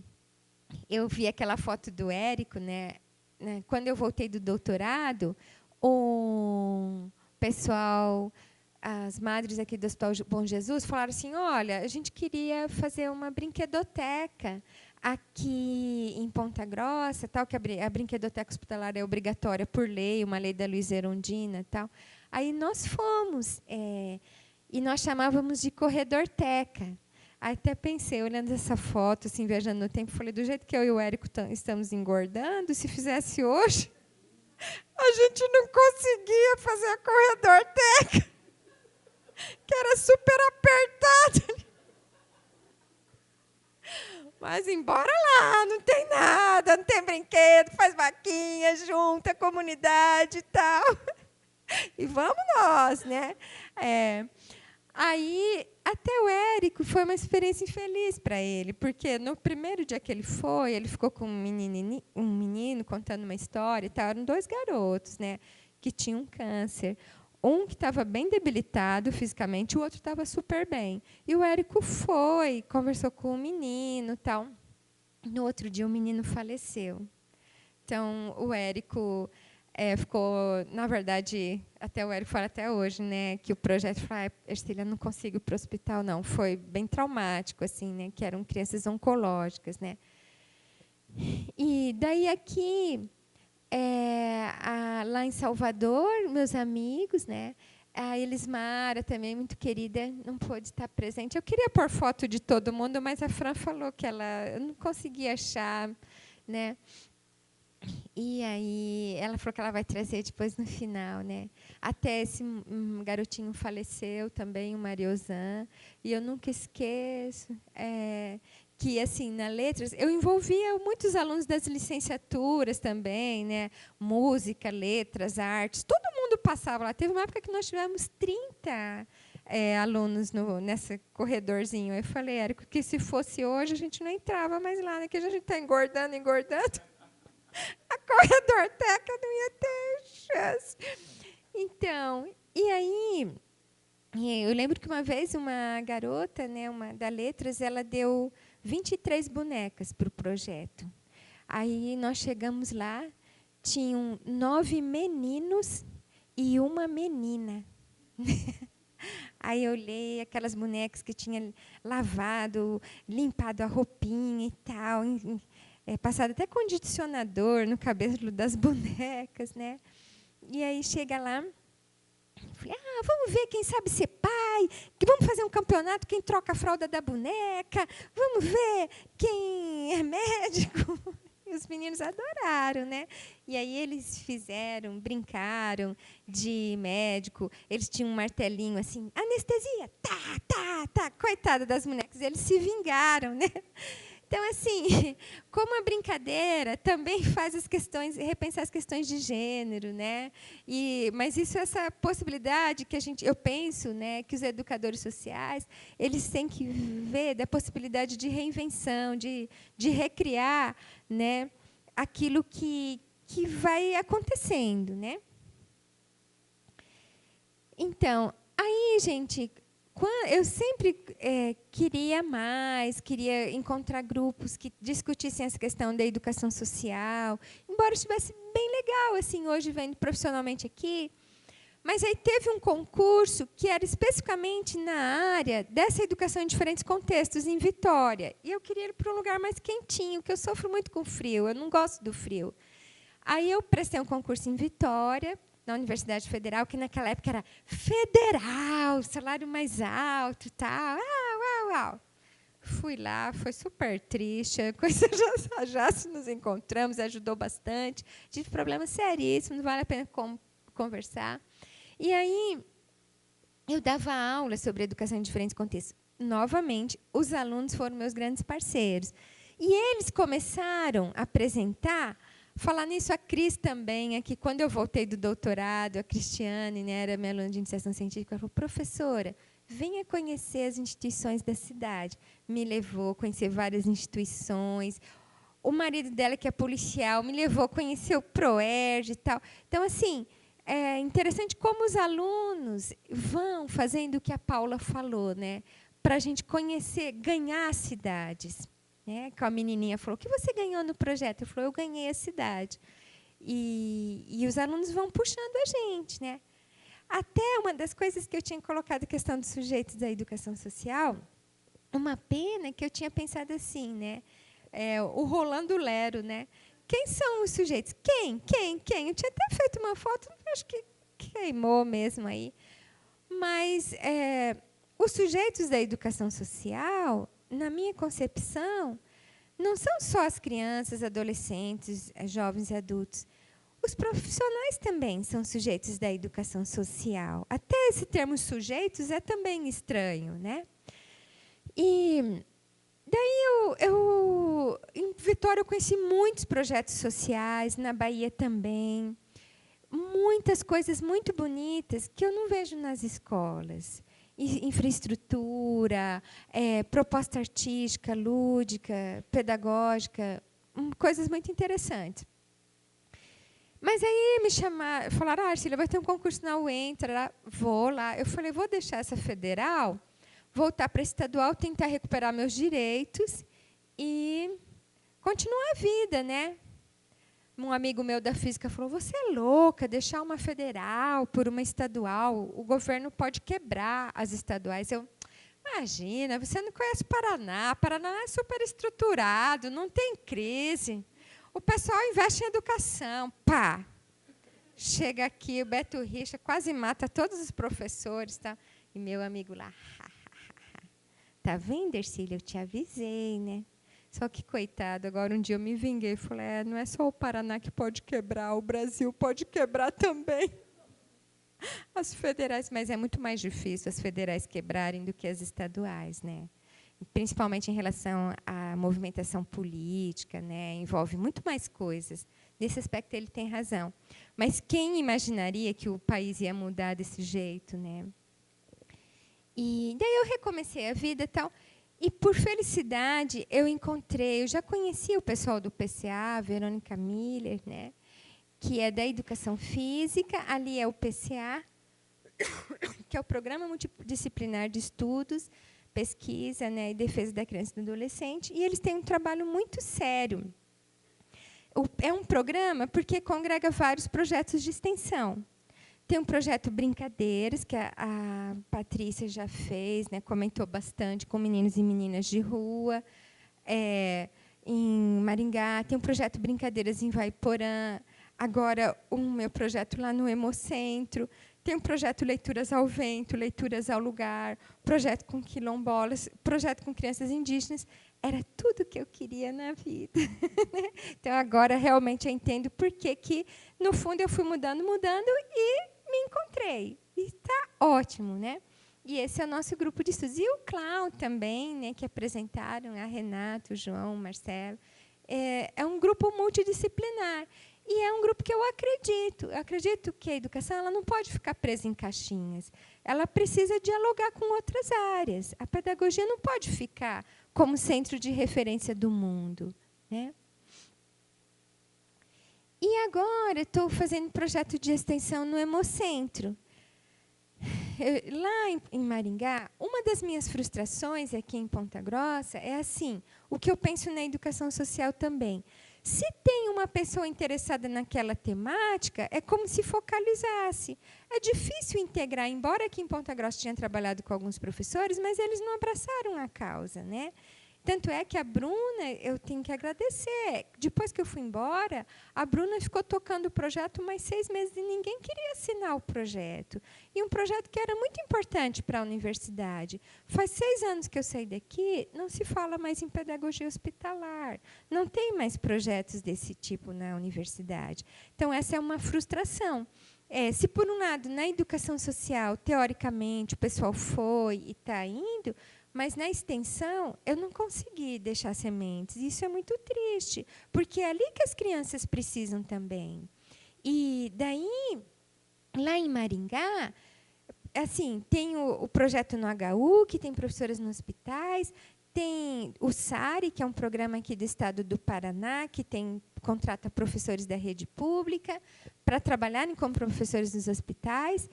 eu vi aquela foto do Érico, né? Quando eu voltei do doutorado, o pessoal, as madres aqui do Hospital Bom Jesus, falaram assim, olha, a gente queria fazer uma brinquedoteca aqui em Ponta Grossa, tal, que a brinquedoteca hospitalar é obrigatória por lei, uma lei da Luiza Erundina, tal. Aí nós fomos, e nós chamávamos de corredorteca. Aí até pensei, olhando essa foto, assim, viajando no tempo, falei, do jeito que eu e o Érico estamos engordando, se fizesse hoje, a gente não conseguia fazer a corredorteca, que era super apertada. Mas embora lá, não tem nada, não tem brinquedo, faz vaquinha, junta a comunidade e tal. E vamos nós, né? Aí, até o Érico foi uma experiência infeliz para ele, porque no primeiro dia que ele ficou com um menino contando uma história e tal. Eram 2 garotos, né, que tinham câncer. Um que estava bem debilitado fisicamente, o outro estava super bem. E o Érico conversou com o menino, tal. No outro dia, o menino faleceu. Então, o Érico ficou, na verdade, até o Érico fala até hoje, né, que o projeto falou, Ercília, não consigo ir para o hospital, não. Foi bem traumático, assim, né, que eram crianças oncológicas, né. E daí aqui, lá em Salvador, meus amigos, né, a Elismara, também muito querida, não pôde estar presente. Eu queria pôr foto de todo mundo, mas a Fran falou que eu não conseguia achar, né. E aí ela falou que ela vai trazer depois no final, né? Até esse garotinho faleceu também, o Mariozan, e eu nunca esqueço que assim na letras eu envolvia muitos alunos das licenciaturas também, né? Música, letras, artes, todo mundo passava lá. Teve uma época que nós tivemos 30 alunos nesse corredorzinho. Eu falei, Érico, que se fosse hoje a gente não entrava mais lá, né? Que a gente está engordando. A corredorteca não ia ter chance. Então, e aí, eu lembro que uma vez uma garota, né, uma da Letras, ela deu 23 bonecas para o projeto. Aí nós chegamos lá, tinham 9 meninos e uma menina. Aí eu olhei aquelas bonecas que tinha lavado, limpado a roupinha e tal, passado até condicionador no cabelo das bonecas, né? E aí chega lá, falei, vamos ver quem sabe ser pai, que vamos fazer um campeonato, quem troca a fralda da boneca, vamos ver quem é médico. E os meninos adoraram, né? E aí eles brincaram de médico, eles tinham um martelinho assim, anestesia, tá, coitada das bonecas, eles se vingaram, né? Então, assim, como a brincadeira também faz repensar as questões de gênero, né? Mas essa possibilidade que eu penso, né, que os educadores sociais, eles têm que ver da possibilidade de reinvenção, de recriar, né, aquilo que vai acontecendo, né? Então, aí, gente, eu sempre queria encontrar grupos que discutissem essa questão da educação social, embora estivesse bem legal, assim, hoje vendo profissionalmente aqui. Mas aí teve um concurso que era especificamente na área dessa educação em diferentes contextos, em Vitória. E eu queria ir para um lugar mais quentinho, porque eu sofro muito com frio, eu não gosto do frio. Aí eu prestei um concurso em Vitória, na Universidade Federal, que naquela época era federal, salário mais alto e tal. Uau. Fui lá, foi super triste, a coisa já se nos encontramos, ajudou bastante. Tive problemas seríssimos, não vale a pena conversar. E aí, eu dava aula sobre educação em diferentes contextos. Novamente, os alunos foram meus grandes parceiros. E eles começaram a apresentar Falar nisso, a Cris também, aqui, quando eu voltei do doutorado, a Cristiane, né, era minha aluna de iniciação científica, ela falou, professora, venha conhecer as instituições da cidade. Me levou a conhecer várias instituições. O marido dela, que é policial, me levou a conhecer o ProERJ e tal. Então, assim, é interessante como os alunos vão fazendo o que a Paula falou, né, para a gente conhecer, ganhar as cidades. Né? Que a menininha falou, o que você ganhou no projeto? Eu falei, eu ganhei a cidade. E os alunos vão puxando a gente. Né? Até uma das coisas que eu tinha colocado, a questão dos sujeitos da educação social, uma pena que eu tinha pensado assim, né? O Rolando Lero. Né? Quem são os sujeitos? Quem? Eu tinha até feito uma foto, acho que queimou mesmo aí. Mas os sujeitos da educação social, na minha concepção, não são só as crianças, adolescentes, jovens e adultos. Os profissionais também são sujeitos da educação social. Até esse termo sujeitos é também estranho. Né? E daí, em Vitória, eu conheci muitos projetos sociais, na Bahia também. Muitas coisas muito bonitas que eu não vejo nas escolas. Infraestrutura, proposta artística, lúdica, pedagógica, coisas muito interessantes. Mas aí me falaram, Arcília, vai ter um concurso na UENTRA, vou lá. Eu falei, vou deixar essa federal, voltar para a estadual, tentar recuperar meus direitos e continuar a vida, né? Um amigo meu da física falou, você é louca, deixar uma federal por uma estadual, o governo pode quebrar as estaduais. Eu, imagina, você não conhece Paraná, Paraná é super estruturado, não tem crise. O pessoal investe em educação. Pá! Chega aqui, o Beto Richa quase mata todos os professores. Tá? E meu amigo lá, tá vendo, Ercília, eu te avisei, né? Só que, coitado, agora um dia eu me vinguei e falei, não é só o Paraná que pode quebrar, o Brasil pode quebrar também. As federais, mas é muito mais difícil as federais quebrarem do que as estaduais, né? Principalmente em relação à movimentação política, né? Envolve muito mais coisas. Nesse aspecto, ele tem razão. Mas quem imaginaria que o país ia mudar desse jeito, né? E daí eu recomecei a vida e tal. E, por felicidade, eu já conhecia o pessoal do PCA, Verônica Miller, né, que é da Educação Física, ali é o PCA, que é o Programa Multidisciplinar de Estudos, Pesquisa, né, e Defesa da Criança e do Adolescente, e eles têm um trabalho muito sério. É um programa porque congrega vários projetos de extensão. Tem um projeto Brincadeiras, que a Patrícia já fez, né, comentou bastante, com meninos e meninas de rua. Em Maringá, tem um projeto Brincadeiras em Vaiporã. Agora, o meu projeto lá no Hemocentro. Tem um projeto Leituras ao Vento, Leituras ao Lugar, projeto com quilombolas, projeto com crianças indígenas. Era tudo que eu queria na vida. Então, agora, realmente, eu entendo por que, no fundo, eu fui mudando e me encontrei. E está ótimo, né? E esse é o nosso grupo de estudos. E o Clau também, né, que apresentaram, a Renata, o João, o Marcelo. É um grupo multidisciplinar. E é um grupo que eu acredito. Eu acredito que a educação ela não pode ficar presa em caixinhas. Ela precisa dialogar com outras áreas. A pedagogia não pode ficar como centro de referência do mundo, né? E agora estou fazendo projeto de extensão no Hemocentro. Lá em Maringá, uma das minhas frustrações aqui em Ponta Grossa é assim, o que eu penso na educação social também. Se tem uma pessoa interessada naquela temática, é como se focalizasse. É difícil integrar, embora aqui em Ponta Grossa tinha trabalhado com alguns professores, mas eles não abraçaram a causa, né? Tanto é que a Bruna, eu tenho que agradecer. Depois que eu fui embora, a Bruna ficou tocando o projeto mais 6 meses e ninguém queria assinar o projeto. E um projeto que era muito importante para a universidade. Faz 6 anos que eu saí daqui, não se fala mais em pedagogia hospitalar. Não tem mais projetos desse tipo na universidade. Então, essa é uma frustração. Se, por um lado, na educação social, teoricamente, o pessoal foi e está indo, Mas, na extensão, eu não consegui deixar sementes. Isso é muito triste, porque é ali que as crianças precisam também. E, daí, lá em Maringá, assim, tem o projeto no HU, que tem professoras nos hospitais, tem o SARI, que é um programa aqui do estado do Paraná, que contrata professores da rede pública para trabalharem como professores nos hospitais.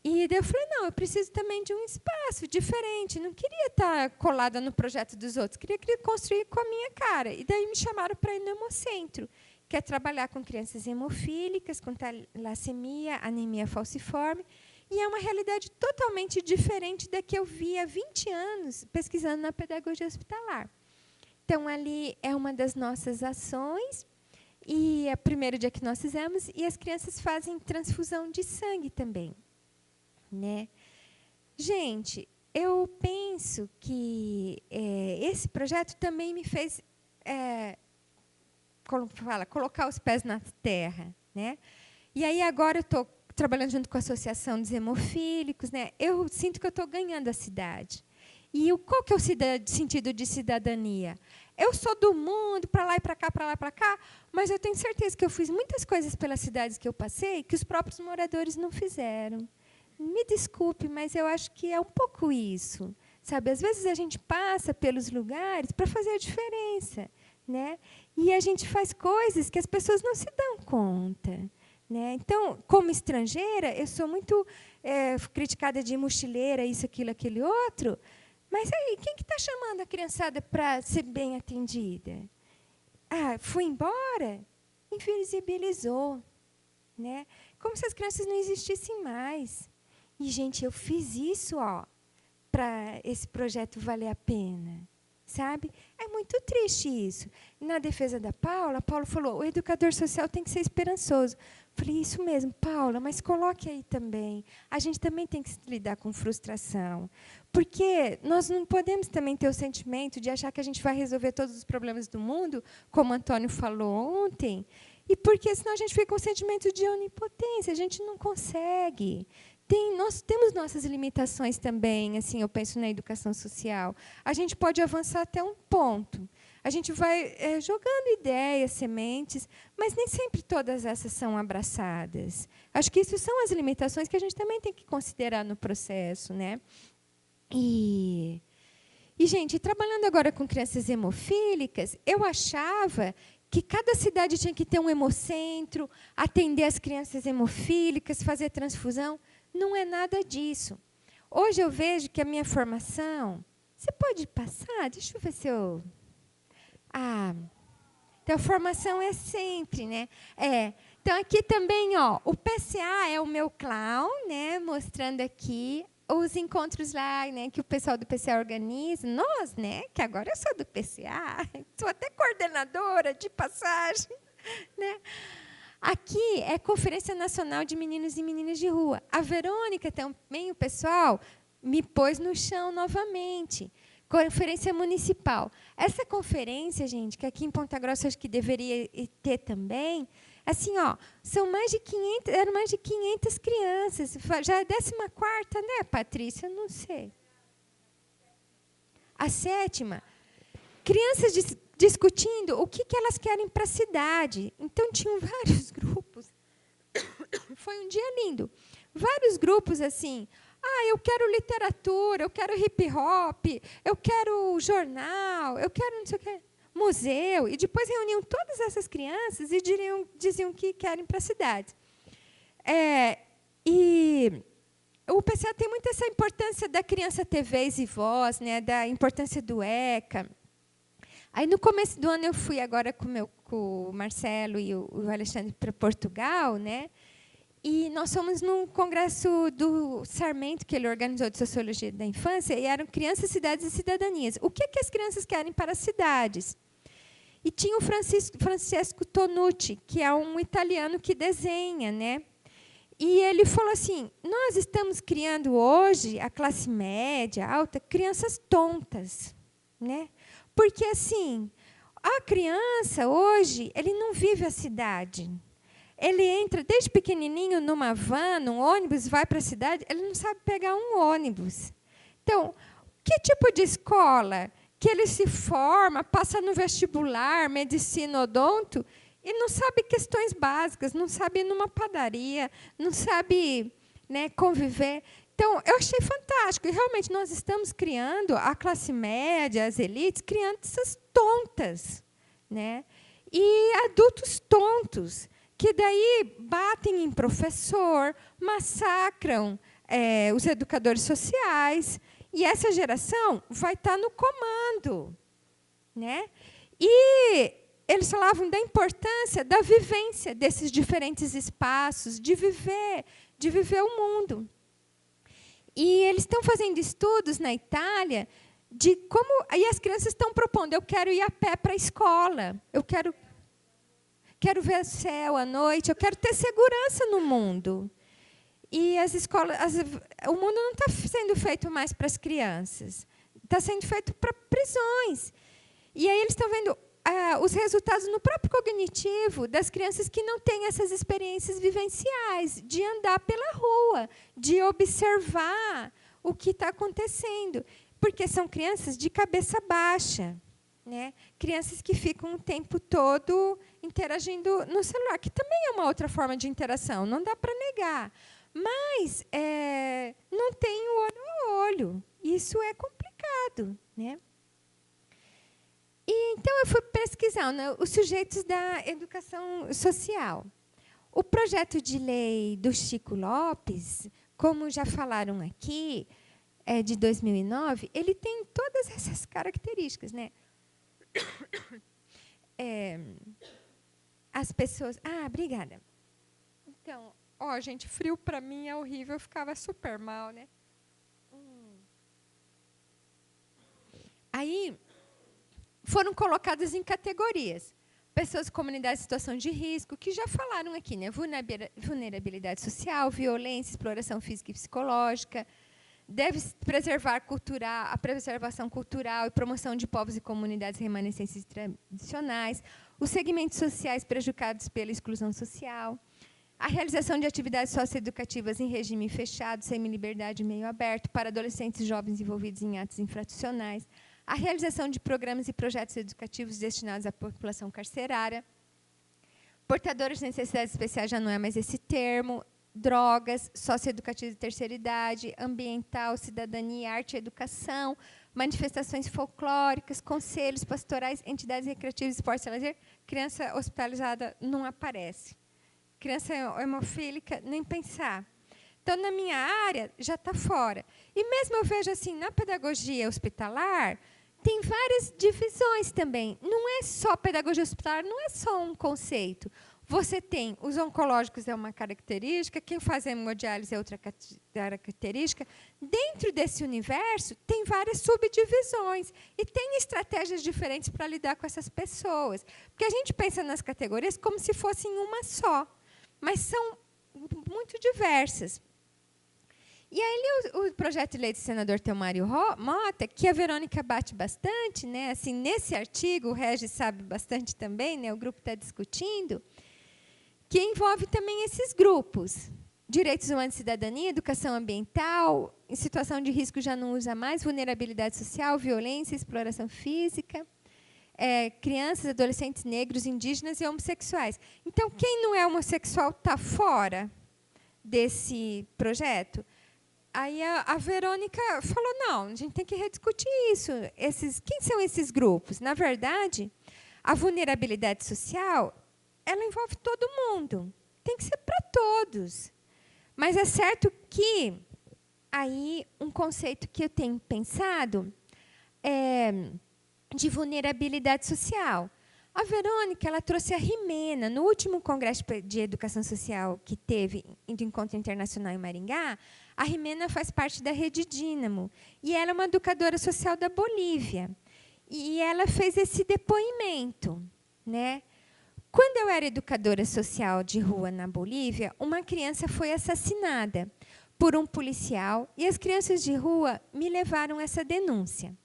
E daí eu falei, não, eu preciso também de um espaço diferente. Não queria estar colada no projeto dos outros, queria construir com a minha cara. E daí me chamaram para ir no Hemocentro, que é trabalhar com crianças hemofílicas, com talassemia, anemia falciforme. E é uma realidade totalmente diferente da que eu vi há 20 anos pesquisando na pedagogia hospitalar. Então, ali é uma das nossas ações, e é o primeiro dia que nós fizemos, e as crianças fazem transfusão de sangue também. Né? Gente, eu penso que esse projeto também me fez colocar os pés na terra. Né? E aí, agora, eu estou trabalhando junto com a Associação dos Hemofílicos, né? Eu sinto que eu estou ganhando a cidade. E qual que é o sentido de cidadania? Eu sou do mundo, para lá e para cá, para lá e para cá, mas eu tenho certeza que eu fiz muitas coisas pelas cidades que eu passei que os próprios moradores não fizeram. Me desculpe, mas eu acho que é um pouco isso. Sabe? Às vezes a gente passa pelos lugares para fazer a diferença. Né? E a gente faz coisas que as pessoas não se dão conta. Né? Então, como estrangeira, eu sou muito criticada de mochileira, isso, aquilo, aquele outro. Mas aí, quem que está chamando a criançada para ser bem atendida? Ah, fui embora? Invisibilizou. Né? Como se as crianças não existissem mais. E, gente, eu fiz isso para esse projeto valer a pena. Sabe? É muito triste isso. Na defesa da Paula, Paula falou, o educador social tem que ser esperançoso. Falei, isso mesmo, Paula, mas coloque aí também. A gente também tem que lidar com frustração. Porque nós não podemos também ter o sentimento de achar que a gente vai resolver todos os problemas do mundo, como o Antônio falou ontem, e porque senão a gente fica com um sentimento de onipotência, a gente não consegue. Nós temos nossas limitações também, assim, eu penso na educação social. A gente pode avançar até um ponto. A gente vai jogando ideias, sementes, mas nem sempre todas essas são abraçadas. Acho que isso são as limitações que a gente também tem que considerar no processo. Né? E gente, trabalhando agora com crianças hemofílicas, eu achava que cada cidade tinha que ter um hemocentro, atender as crianças hemofílicas, fazer transfusão. Não é nada disso. Hoje eu vejo que a minha formação... Você pode passar? Deixa eu ver se eu... então a formação é sempre, né? Então, aqui também, o PCA é o meu clown, né? Mostrando aqui os encontros lá, né? Que o pessoal do PCA organiza. Nós, né? Que agora eu sou do PCA, sou até coordenadora de passagem, né? Aqui é Conferência Nacional de Meninos e Meninas de Rua. A Verônica, também, o pessoal, me pôs no chão novamente. Conferência municipal. Essa conferência, gente, que aqui em Ponta Grossa acho que deveria ter também, assim, são eram mais de 500 crianças. Já é a 14ª, né, Patrícia? Não sei. A 7ª. Crianças discutindo o que elas querem para a cidade. Então, tinham vários grupos. Foi um dia lindo. Vários grupos, assim, eu quero literatura, eu quero hip-hop, eu quero jornal, eu quero não sei o quê, museu. E depois reuniam todas essas crianças e diziam o que querem para a cidade. E o PCA tem muito essa importância da criança ter vez e voz, né, da importância do ECA. Aí, no começo do ano, eu fui agora com o Marcelo e o Alexandre para Portugal, né? E nós fomos num congresso do Sarmento, que ele organizou de Sociologia da Infância, e eram Crianças, Cidades e Cidadanias. O que as crianças querem para as cidades? E tinha o Francesco Tonucci, que é um italiano que desenha, né? E ele falou assim, nós estamos criando hoje, a classe média, alta, crianças tontas, né? Porque, assim, a criança, hoje, ele não vive a cidade. Ele entra, desde pequenininho, numa van, num ônibus, vai para a cidade, ele não sabe pegar um ônibus. Então, o que tipo de escola que ele se forma, passa no vestibular, medicina, odonto, e não sabe questões básicas, não sabe ir numa padaria, não sabe, né, conviver. Então, eu achei fantástico. E, realmente, nós estamos criando, a classe média, as elites, crianças tontas, né? E adultos tontos, que daí batem em professor, massacram os educadores sociais. E essa geração vai estar no comando, né? E eles falavam da importância da vivência desses diferentes espaços, de viver o mundo. E eles estão fazendo estudos na Itália de como... E as crianças estão propondo, eu quero ir a pé para a escola, eu quero ver o céu à noite, eu quero ter segurança no mundo. E as escolas, o mundo não está sendo feito mais para as crianças, está sendo feito para prisões. E aí eles estão vendo os resultados no próprio cognitivo das crianças que não têm essas experiências vivenciais, de andar pela rua, de observar o que está acontecendo. Porque são crianças de cabeça baixa, né? Crianças que ficam o tempo todo interagindo no celular, que também é uma outra forma de interação, não dá para negar. Mas não tem o olho a olho. Isso é complicado, né? E, então, eu fui pesquisar, né, os sujeitos da educação social. O projeto de lei do Chico Lopes, como já falaram aqui, de 2009, ele tem todas essas características, né? As pessoas... obrigada. Então, gente, frio para mim é horrível, eu ficava super mal, né? Aí foram colocadas em categorias. Pessoas de comunidades em situação de risco, que já falaram aqui, né? Vulnerabilidade social, violência, exploração física e psicológica. Deve-se preservar a preservação cultural e promoção de povos e comunidades remanescentes e tradicionais, os segmentos sociais prejudicados pela exclusão social, a realização de atividades socioeducativas em regime fechado, semi-liberdade e meio aberto, para adolescentes e jovens envolvidos em atos infracionais, a realização de programas e projetos educativos destinados à população carcerária, portadores de necessidades especiais já não é mais esse termo, drogas, socioeducativas de terceira idade, ambiental, cidadania, arte e educação, manifestações folclóricas, conselhos pastorais, entidades recreativas, esportes e lazer. Criança hospitalizada não aparece. Criança hemofílica, nem pensar. Então, na minha área, já está fora. E mesmo eu vejo assim, na pedagogia hospitalar, tem várias divisões também. Não é só pedagogia hospitalar, não é só um conceito. Você tem os oncológicos, é uma característica, quem faz hemodiálise é outra característica. Dentro desse universo, tem várias subdivisões. E tem estratégias diferentes para lidar com essas pessoas. Porque a gente pensa nas categorias como se fossem uma só. Mas são muito diversas. E aí, o projeto de lei do senador Telmário Mota, que a Verônica bate bastante, né? Assim, nesse artigo, o Regis sabe bastante também, né? O grupo está discutindo, que envolve também esses grupos. Direitos humanos e cidadania, educação ambiental, em situação de risco já não usa mais, vulnerabilidade social, violência, exploração física, crianças, adolescentes negros, indígenas e homossexuais. Então, quem não é homossexual está fora desse projeto? Aí a Verônica falou, não, a gente tem que rediscutir isso. Quem são esses grupos? Na verdade, a vulnerabilidade social, ela envolve todo mundo. Tem que ser para todos. Mas é certo que aí um conceito que eu tenho pensado é de vulnerabilidade social. A Verônica, ela trouxe a Rimena. No último congresso de educação social que teve do Encontro Internacional em Maringá, a Rimena faz parte da Rede Dínamo. E ela é uma educadora social da Bolívia. E ela fez esse depoimento, né? Quando eu era educadora social de rua na Bolívia, uma criança foi assassinada por um policial e as crianças de rua me levaram essa denúncia.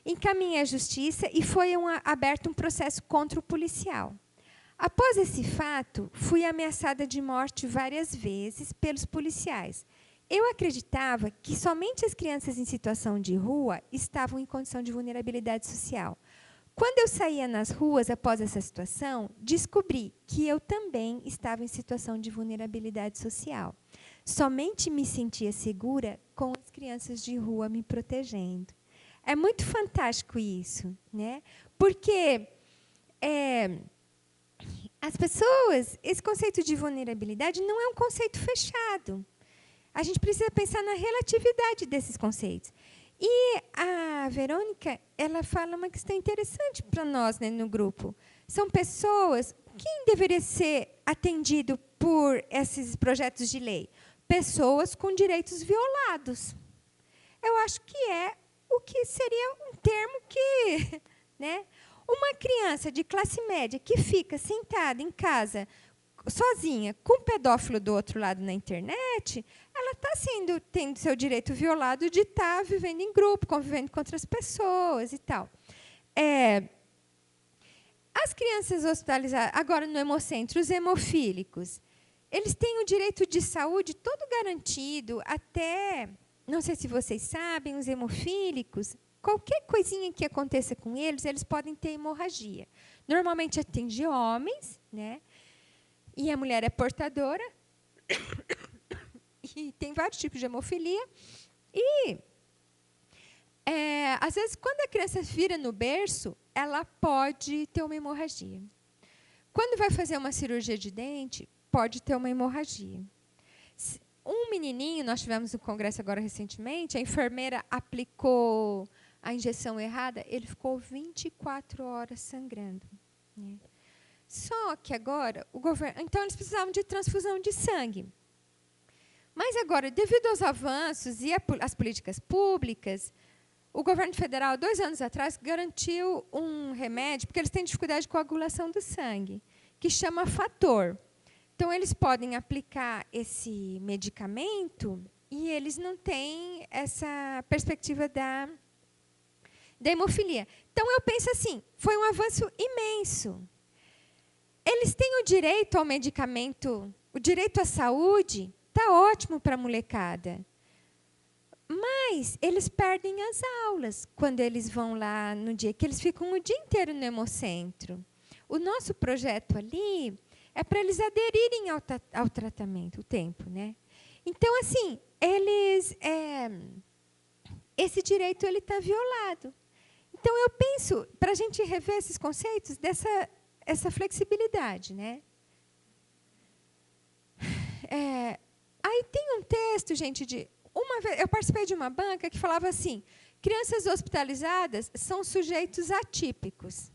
Encaminhei à justiça e foi aberto um processo contra o policial. Após esse fato, fui ameaçada de morte várias vezes pelos policiais, eu acreditava que somente as crianças em situação de rua estavam em condição de vulnerabilidade social. Quando eu saía nas ruas após essa situação, descobri que eu também estava em situação de vulnerabilidade social. Somente me sentia segura com as crianças de rua me protegendo. É muito fantástico isso, né? Porque as pessoas, esse conceito de vulnerabilidade não é um conceito fechado. A gente precisa pensar na relatividade desses conceitos. E a Verônica, ela fala uma questão interessante para nós, né, no grupo. São pessoas... Quem deveria ser atendido por esses projetos de lei? Pessoas com direitos violados. Eu acho que é o que seria um termo que... né? Uma criança de classe média que fica sentada em casa sozinha, com um pedófilo do outro lado na internet, ela está tendo seu direito violado de estar vivendo em grupo, convivendo com outras pessoas e tal. As crianças hospitalizadas, agora no hemocentro, os hemofílicos, eles têm o direito de saúde todo garantido, até, não sei se vocês sabem, os hemofílicos, qualquer coisinha que aconteça com eles, eles podem ter hemorragia. Normalmente atinge homens, né? E a mulher é portadora, e tem vários tipos de hemofilia. E, às vezes, quando a criança vira no berço, ela pode ter uma hemorragia. Quando vai fazer uma cirurgia de dente, pode ter uma hemorragia. Um menininho, nós tivemos um congresso agora recentemente, a enfermeira aplicou a injeção errada, ele ficou 24 horas sangrando, né? Só que agora, o governo... Então, eles precisavam de transfusão de sangue. Mas agora, devido aos avanços e às políticas públicas, o governo federal, 2 anos atrás, garantiu um remédio, porque eles têm dificuldade de coagulação do sangue, que chama Fator. Então, eles podem aplicar esse medicamento e eles não têm essa perspectiva da hemofilia. Então, eu penso assim, foi um avanço imenso. Eles têm o direito ao medicamento, o direito à saúde, está ótimo para a molecada. Mas eles perdem as aulas quando eles vão lá no dia, que eles ficam o dia inteiro no hemocentro. O nosso projeto ali é para eles aderirem ao tratamento, o tempo, né? Então, assim, esse direito ele está violado. Então, eu penso, para a gente rever esses conceitos, essa flexibilidade, né? Aí tem um texto, gente, uma vez eu participei de uma banca que falava assim: crianças hospitalizadas são sujeitos atípicos.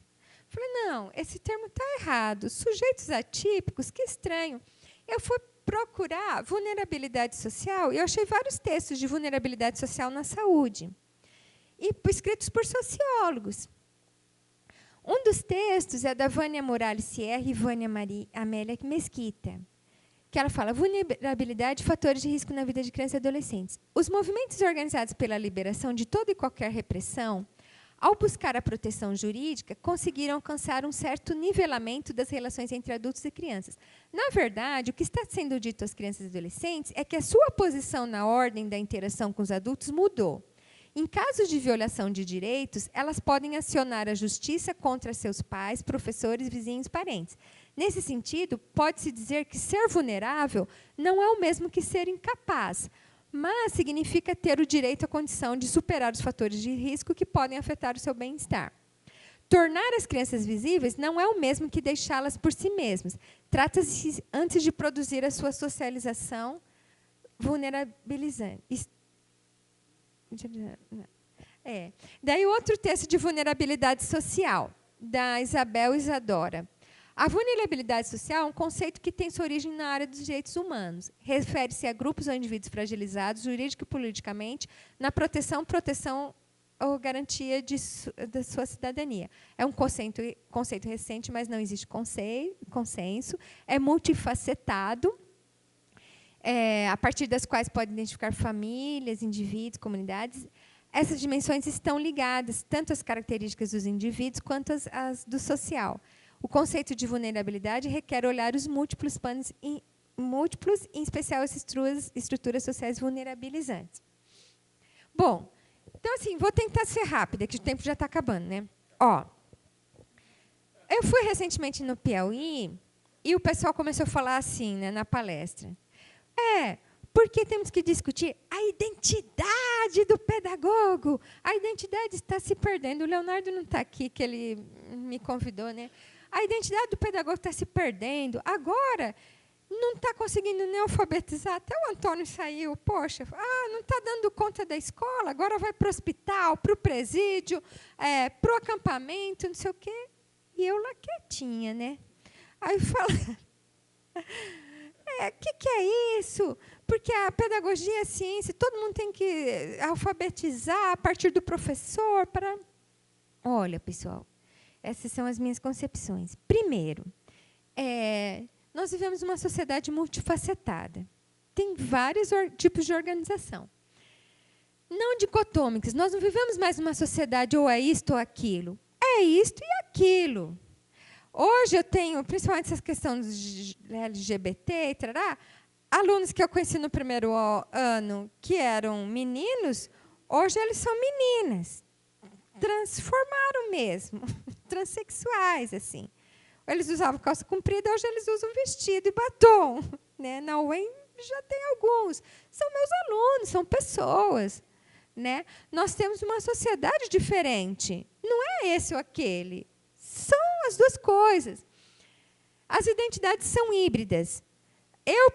Falei, não, esse termo está errado. Sujeitos atípicos, que estranho. Eu fui procurar vulnerabilidade social e eu achei vários textos de vulnerabilidade social na saúde, e escritos por sociólogos. Um dos textos é da Vânia Morales Sierra e Vânia Amélia Mesquita, que ela fala: vulnerabilidade e fatores de risco na vida de crianças e adolescentes. Os movimentos organizados pela liberação de toda e qualquer repressão, ao buscar a proteção jurídica, conseguiram alcançar um certo nivelamento das relações entre adultos e crianças. Na verdade, o que está sendo dito às crianças e adolescentes é que a sua posição na ordem da interação com os adultos mudou. Em casos de violação de direitos, elas podem acionar a justiça contra seus pais, professores, vizinhos, parentes. Nesse sentido, pode-se dizer que ser vulnerável não é o mesmo que ser incapaz, mas significa ter o direito à condição de superar os fatores de risco que podem afetar o seu bem-estar. Tornar as crianças visíveis não é o mesmo que deixá-las por si mesmas. Trata-se antes de produzir a sua socialização vulnerabilizante. Daí outro texto de vulnerabilidade social, da Isabel Isadora. A vulnerabilidade social é um conceito que tem sua origem na área dos direitos humanos. Refere-se a grupos ou indivíduos fragilizados, jurídico e politicamente, na proteção ou garantia da sua cidadania. É um conceito recente, mas não existe consenso. É multifacetado, a partir das quais pode identificar famílias, indivíduos, comunidades. Essas dimensões estão ligadas tanto às características dos indivíduos quanto às do social. O conceito de vulnerabilidade requer olhar os múltiplos múltiplos, em especial as estruturas sociais vulnerabilizantes. Bom, então, assim, vou tentar ser rápida, que o tempo já está acabando, né? Ó, eu fui recentemente no Piauí e o pessoal começou a falar assim, né, na palestra. Porque temos que discutir a identidade do pedagogo. A identidade está se perdendo. O Leonardo não está aqui, que ele me convidou, né? A identidade do pedagogo está se perdendo. Agora, não está conseguindo nem alfabetizar. Até o Antônio saiu. Poxa, não está dando conta da escola. Agora vai para o hospital, para o presídio, para o acampamento, não sei o quê. E eu lá quietinha, né? Aí fala... que é isso? Porque a pedagogia é a ciência, todo mundo tem que alfabetizar a partir do professor. Olha, pessoal, essas são as minhas concepções. Primeiro, nós vivemos uma sociedade multifacetada. Tem vários tipos de organização. Não dicotômicas. Nós não vivemos mais numa sociedade ou é isto ou aquilo. É isto e aquilo. Hoje eu tenho, principalmente essa questão dos LGBT, alunos que eu conheci no primeiro ano que eram meninos, hoje eles são meninas. Transformaram mesmo, transexuais, assim. Eles usavam calça comprida, hoje eles usam vestido e batom. Né? Na UEM já tem alguns. São meus alunos, são pessoas. Né? Nós temos uma sociedade diferente. Não é esse ou aquele. São as duas coisas. As identidades são híbridas. Eu,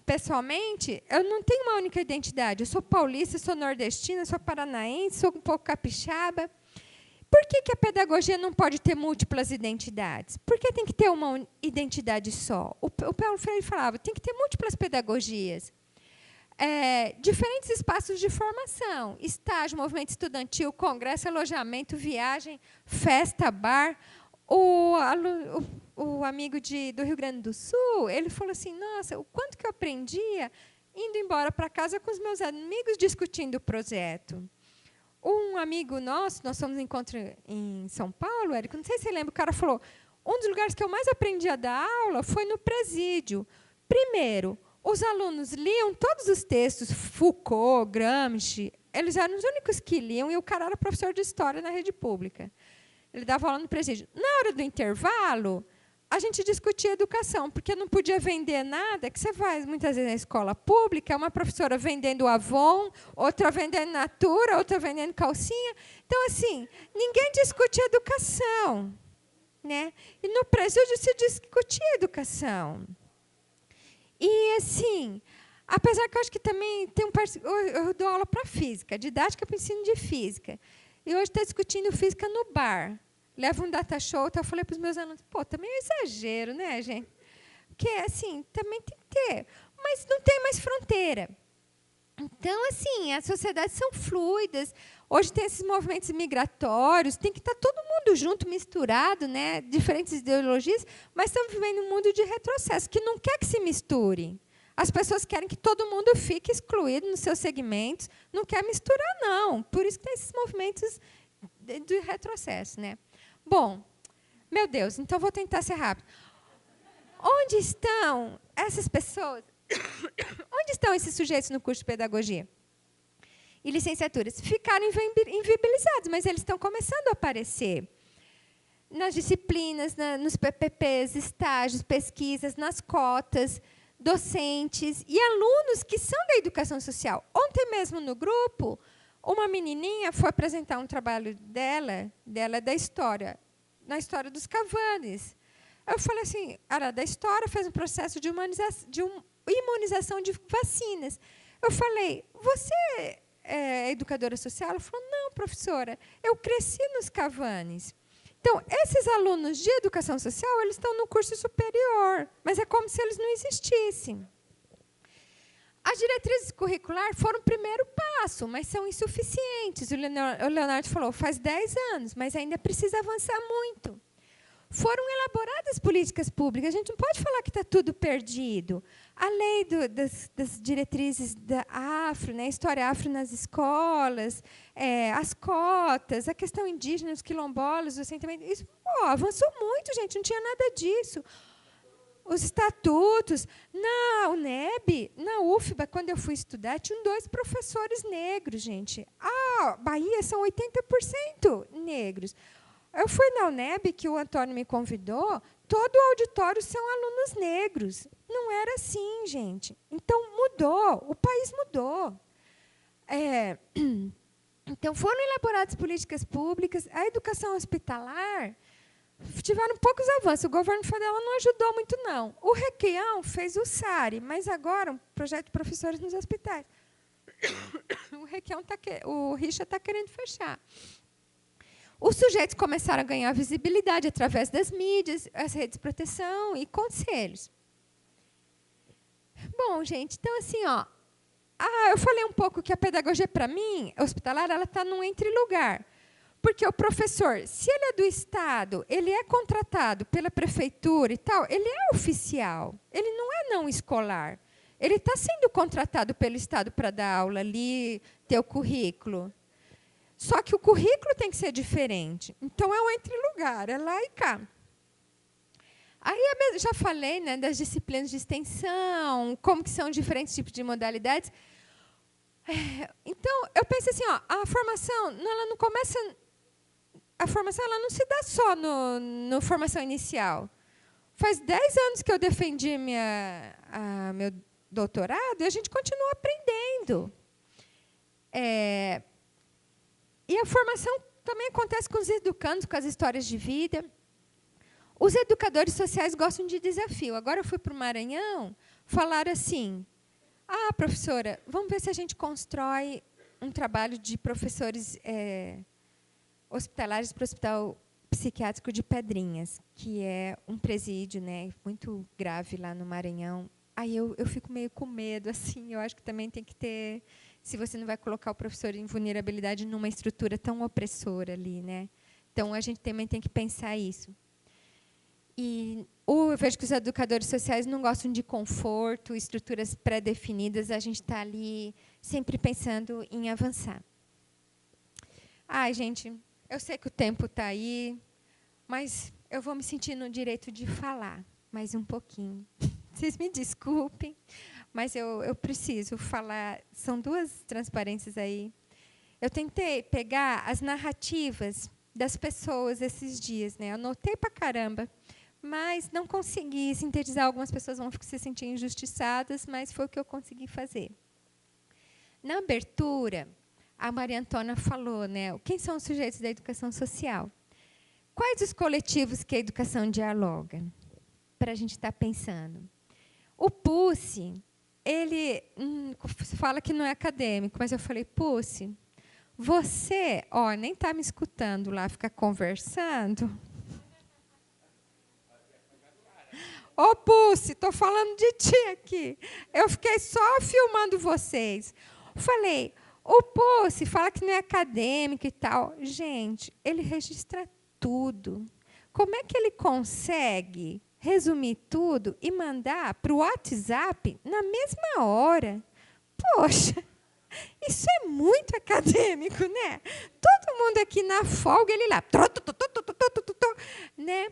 pessoalmente, eu não tenho uma única identidade. Eu sou paulista, sou nordestina, sou paranaense, sou um pouco capixaba. Por que a pedagogia não pode ter múltiplas identidades? Por que tem que ter uma identidade só? O Paulo Freire falava, tem que ter múltiplas pedagogias. Diferentes espaços de formação, estágio, movimento estudantil, congresso, alojamento, viagem, festa, bar. O amigo do Rio Grande do Sul, ele falou assim, nossa, o quanto que eu aprendia indo embora para casa com os meus amigos discutindo o projeto. Um amigo nosso, nós fomos em encontro em São Paulo, Érico, não sei se você lembra, o cara falou, um dos lugares que eu mais aprendi a dar aula foi no presídio. Primeiro, os alunos liam todos os textos, Foucault, Gramsci, eles eram os únicos que liam, e o cara era professor de história na rede pública. Ele dava aula no presídio. Na hora do intervalo, a gente discutia educação, porque não podia vender nada, que você vai, muitas vezes, na escola pública, uma professora vendendo Avon, outra vendendo Natura, outra vendendo calcinha. Então, assim, ninguém discutia educação. Né? E no presídio se discutia educação. E, assim, apesar que eu acho que também tem eu dou aula para física, didática para ensino de física. E hoje está discutindo física no bar. Leva um data show, então eu falei para os meus alunos, também é exagero, né, gente? Porque, assim, também tem que ter. Mas não tem mais fronteira. Então, assim, as sociedades são fluidas. Hoje tem esses movimentos migratórios, tem que estar todo mundo junto, misturado, né? Diferentes ideologias, mas estamos vivendo um mundo de retrocesso, que não quer que se misture. As pessoas querem que todo mundo fique excluído nos seus segmentos, não quer misturar, não. Por isso que tem esses movimentos de retrocesso. Né? Bom, meu Deus, então vou tentar ser rápido. Onde estão essas pessoas? Onde estão esses sujeitos no curso de pedagogia? E licenciaturas? Ficaram inviabilizados, mas eles estão começando a aparecer. Nas disciplinas, nos PPPs, estágios, pesquisas, nas cotas, docentes e alunos que são da educação social. Ontem mesmo, no grupo, uma menininha foi apresentar um trabalho dela da história, na história dos Cavanes. Eu falei assim, era da história, fez um processo de imunização de vacinas. Eu falei, você é educadora social? Ela falou, não, professora, eu cresci nos Cavanes. Então, esses alunos de educação social, eles estão no curso superior, mas é como se eles não existissem. As diretrizes curriculares foram o primeiro passo, mas são insuficientes. O Leonardo falou, faz 10 anos, mas ainda precisa avançar muito. Foram elaboradas políticas públicas, a gente não pode falar que está tudo perdido. A lei das diretrizes da afro, né, história afro nas escolas, as cotas, a questão indígena, os quilombolas, o assentamento, isso avançou muito, gente, não tinha nada disso. os estatutos. Na UNEB, na UFBA, quando eu fui estudar, tinham 2 professores negros, gente. A Bahia são 80% negros. Eu fui na UNEB, que o Antônio me convidou, todo o auditório são alunos negros. Não era assim, gente. Então, mudou, o país mudou. Então, foram elaboradas políticas públicas, a educação hospitalar tiveram poucos avanços. O governo federal não ajudou muito, não. O Requião fez o SARI, mas agora um projeto de professores nos hospitais. O Requião o Richa está querendo fechar. Os sujeitos começaram a ganhar visibilidade através das mídias, as redes de proteção e conselhos. Bom, gente, então assim, ó, eu falei um pouco que a pedagogia, para mim, hospitalar, ela está num entre-lugar. Porque o professor, se ele é do Estado, ele é contratado pela prefeitura e tal, ele é oficial, ele não é não escolar. Ele está sendo contratado pelo Estado para dar aula ali, ter o currículo. Só que o currículo tem que ser diferente. Então, é um entre-lugar, é lá e cá. Aí, já falei, né, das disciplinas de extensão, como que são diferentes tipos de modalidades. Então, eu penso assim, ó, a formação, ela não começa... A formação ela não se dá só no formação inicial. Faz 10 anos que eu defendi meu doutorado e a gente continua aprendendo. E a formação também acontece com os educandos, com as histórias de vida. Os educadores sociais gostam de desafio. Agora eu fui para o Maranhão, falaram assim, professora, vamos ver se a gente constrói um trabalho de professores... hospitalares para o Hospital Psiquiátrico de Pedrinhas, que é um presídio, né, muito grave lá no Maranhão. Aí eu fico meio com medo, assim, eu acho que também tem que ter, se você não vai colocar o professor em vulnerabilidade numa estrutura tão opressora ali, né? Então, a gente também tem que pensar isso. E eu vejo que os educadores sociais não gostam de conforto, estruturas pré-definidas, a gente está ali sempre pensando em avançar. Gente... Eu sei que o tempo está aí, mas eu vou me sentir no direito de falar mais um pouquinho. Vocês me desculpem, mas eu preciso falar. São 2 transparências aí. Eu tentei pegar as narrativas das pessoas esses dias, né? Eu anotei para caramba, mas não consegui sintetizar. Algumas pessoas vão se sentir injustiçadas, mas foi o que eu consegui fazer. Na abertura... A Maria Antônia falou, né? Quem são os sujeitos da educação social? Quais os coletivos que a educação dialoga? Para a gente estar pensando. O PUSE, ele fala que não é acadêmico, mas eu falei, PUSE, você, nem está me escutando lá, fica conversando. Ô, PUSE, estou falando de ti aqui. Eu fiquei só filmando vocês. Falei... O PUSE fala que não é acadêmico e tal. Gente, ele registra tudo. Como é que ele consegue resumir tudo e mandar para o WhatsApp na mesma hora? Poxa, isso é muito acadêmico, né? Todo mundo aqui na folga, ele lá. Né?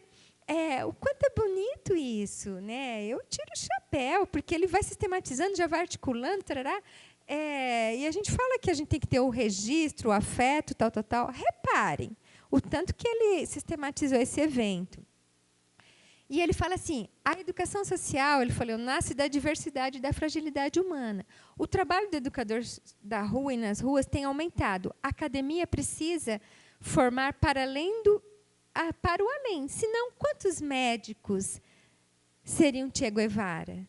O quanto é bonito isso, né? Eu tiro o chapéu, porque ele vai sistematizando, já vai articulando, tarará. E a gente fala que a gente tem que ter o registro, o afeto, tal. Reparem o tanto que ele sistematizou esse evento. E ele fala assim, a educação social, ele falou, nasce da diversidade e da fragilidade humana. O trabalho do educador da rua e nas ruas tem aumentado. A academia precisa formar para o além. Senão, quantos médicos seriam Che Guevara?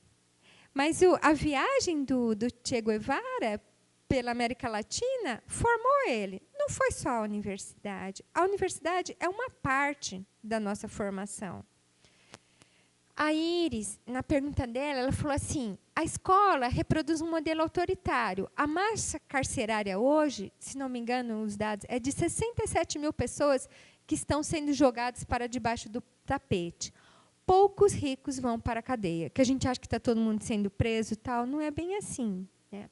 Mas a viagem do Che Guevara pela América Latina formou ele. Não foi só a universidade. A universidade é uma parte da nossa formação. A Iris, na pergunta dela, ela falou assim, a escola reproduz um modelo autoritário. A massa carcerária hoje, se não me engano, os dados, é de 67 mil pessoas que estão sendo jogadas para debaixo do tapete. Poucos ricos vão para a cadeia, que a gente acha que está todo mundo sendo preso e tal, não é bem assim. Né?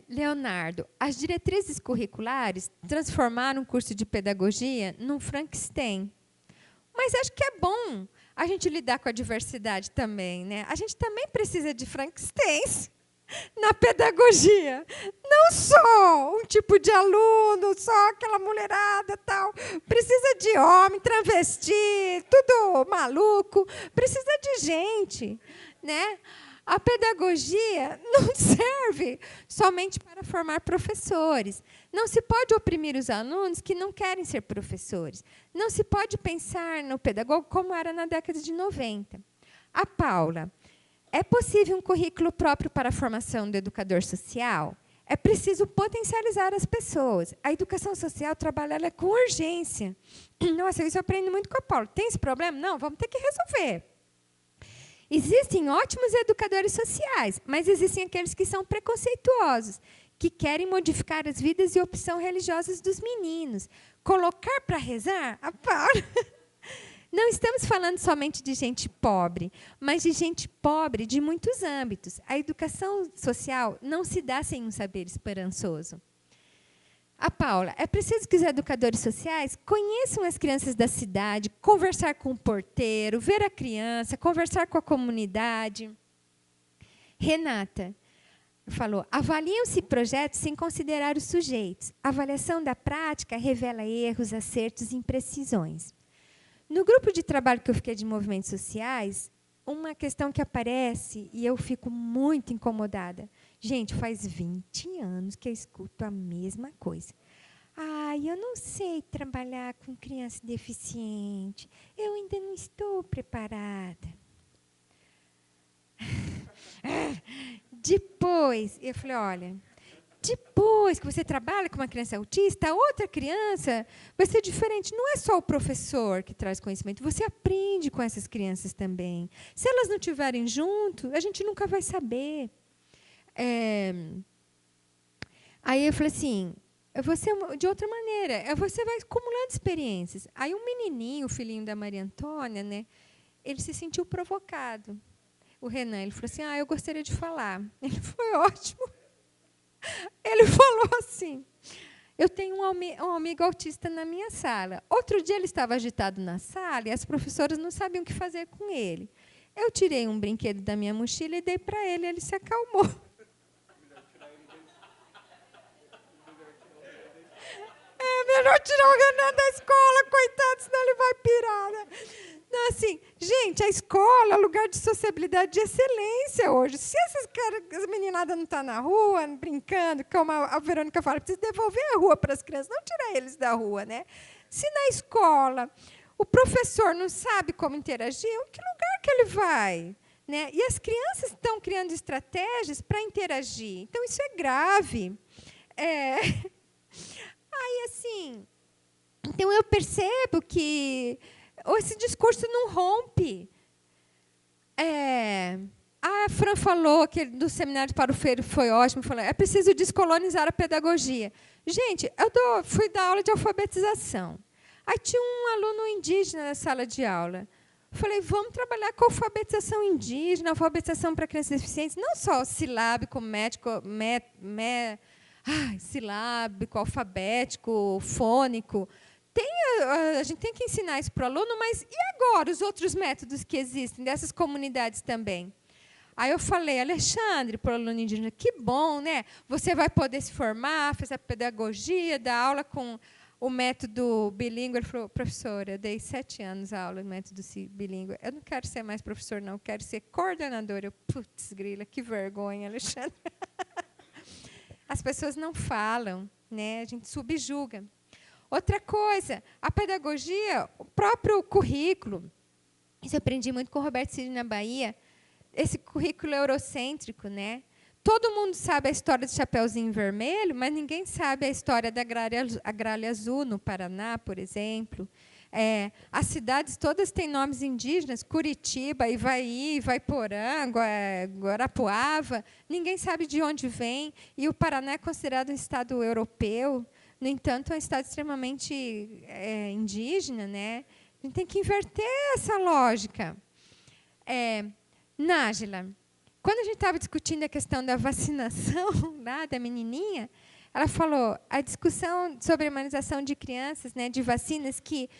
Leonardo, as diretrizes curriculares transformaram o curso de pedagogia num Frankenstein. Mas acho que é bom a gente lidar com a diversidade também, né? A gente também precisa de Frankensteins na pedagogia. Não só um tipo de aluno, só aquela mulherada tal. Precisa de homem, travesti, tudo maluco. Precisa de gente, né? A pedagogia não serve somente para formar professores. Não se pode oprimir os alunos que não querem ser professores. Não se pode pensar no pedagogo como era na década de 90. A Paula, é possível um currículo próprio para a formação do educador social? É preciso potencializar as pessoas. A educação social trabalha ela com urgência. Nossa, isso eu aprendo muito com a Paula. Tem esse problema? Não, vamos ter que resolver. Existem ótimos educadores sociais, mas existem aqueles que são preconceituosos, que querem modificar as vidas e opções religiosas dos meninos. Colocar para rezar? A Paula. Não estamos falando somente de gente pobre, mas de gente pobre de muitos âmbitos. A educação social não se dá sem um saber esperançoso. A Paula, é preciso que os educadores sociais conheçam as crianças da cidade, conversar com o porteiro, ver a criança, conversar com a comunidade. Renata falou, avaliam-se projetos sem considerar os sujeitos. A avaliação da prática revela erros, acertos e imprecisões. No grupo de trabalho que eu fiquei de movimentos sociais, uma questão que aparece e eu fico muito incomodada. Gente, faz 20 anos que eu escuto a mesma coisa. Eu não sei trabalhar com criança deficiente. Eu ainda não estou preparada. Depois, eu falei, olha, depois que você trabalha com uma criança autista, a outra criança vai ser diferente. Não é só o professor que traz conhecimento, você aprende com essas crianças também. Se elas não estiverem junto, a gente nunca vai saber. Aí eu falei assim, você, de outra maneira, você vai acumulando experiências. Aí um menininho, o filhinho da Maria Antônia, né, ele se sentiu provocado. O Renan, ele falou assim, eu gostaria de falar. Ele foi ótimo. Ele falou assim, eu tenho um amigo autista na minha sala. Outro dia ele estava agitado na sala e as professoras não sabiam o que fazer com ele. Eu tirei um brinquedo da minha mochila e dei para ele, ele se acalmou. É melhor tirar o Renan da escola, coitado, senão ele vai pirar, né? Não, assim, gente, a escola é lugar de sociabilidade de excelência hoje. Se as meninadas não estão na rua, brincando, como a Verônica fala, precisa devolver a rua para as crianças, não tirar eles da rua, né? Se na escola o professor não sabe como interagir, que lugar que ele vai? Né? E as crianças estão criando estratégias para interagir. Então, isso é grave. Aí, assim, então eu percebo que esse discurso não rompe. A Fran falou que do seminário para o Feiro foi ótimo, falou, é preciso descolonizar a pedagogia. Gente, fui dar aula de alfabetização. Aí tinha um aluno indígena na sala de aula. Falei, vamos trabalhar com alfabetização indígena, alfabetização para crianças deficientes, não só silábico, silábico, alfabético, fônico. A gente tem que ensinar isso para o aluno, mas e agora os outros métodos que existem dessas comunidades também? Aí eu falei, Alexandre, para o aluno indígena, que bom, né? Você vai poder se formar, fazer a pedagogia, dar aula com o método bilíngue. Ele falou, professora, eu dei 7 anos a aula do método bilíngue. Eu não quero ser mais professor, não, eu quero ser coordenadora. Eu, putz, grila, que vergonha, Alexandre. As pessoas não falam, né? A gente subjuga. Outra coisa, a pedagogia, o próprio currículo. Isso eu aprendi muito com o Roberto Cid na Bahia. Esse currículo eurocêntrico, né? Todo mundo sabe a história do Chapeuzinho Vermelho, mas ninguém sabe a história da Agrália Azul, no Paraná, por exemplo. As cidades todas têm nomes indígenas, Curitiba, Ivaí, Ivaiporã, Guarapuava. Ninguém sabe de onde vem. E o Paraná é considerado um estado europeu. No entanto, é um estado extremamente indígena, né? A gente tem que inverter essa lógica. Nájila, quando a gente estava discutindo a questão da vacinação lá, da menininha, ela falou a discussão sobre a imunização de crianças, né, de vacinas, que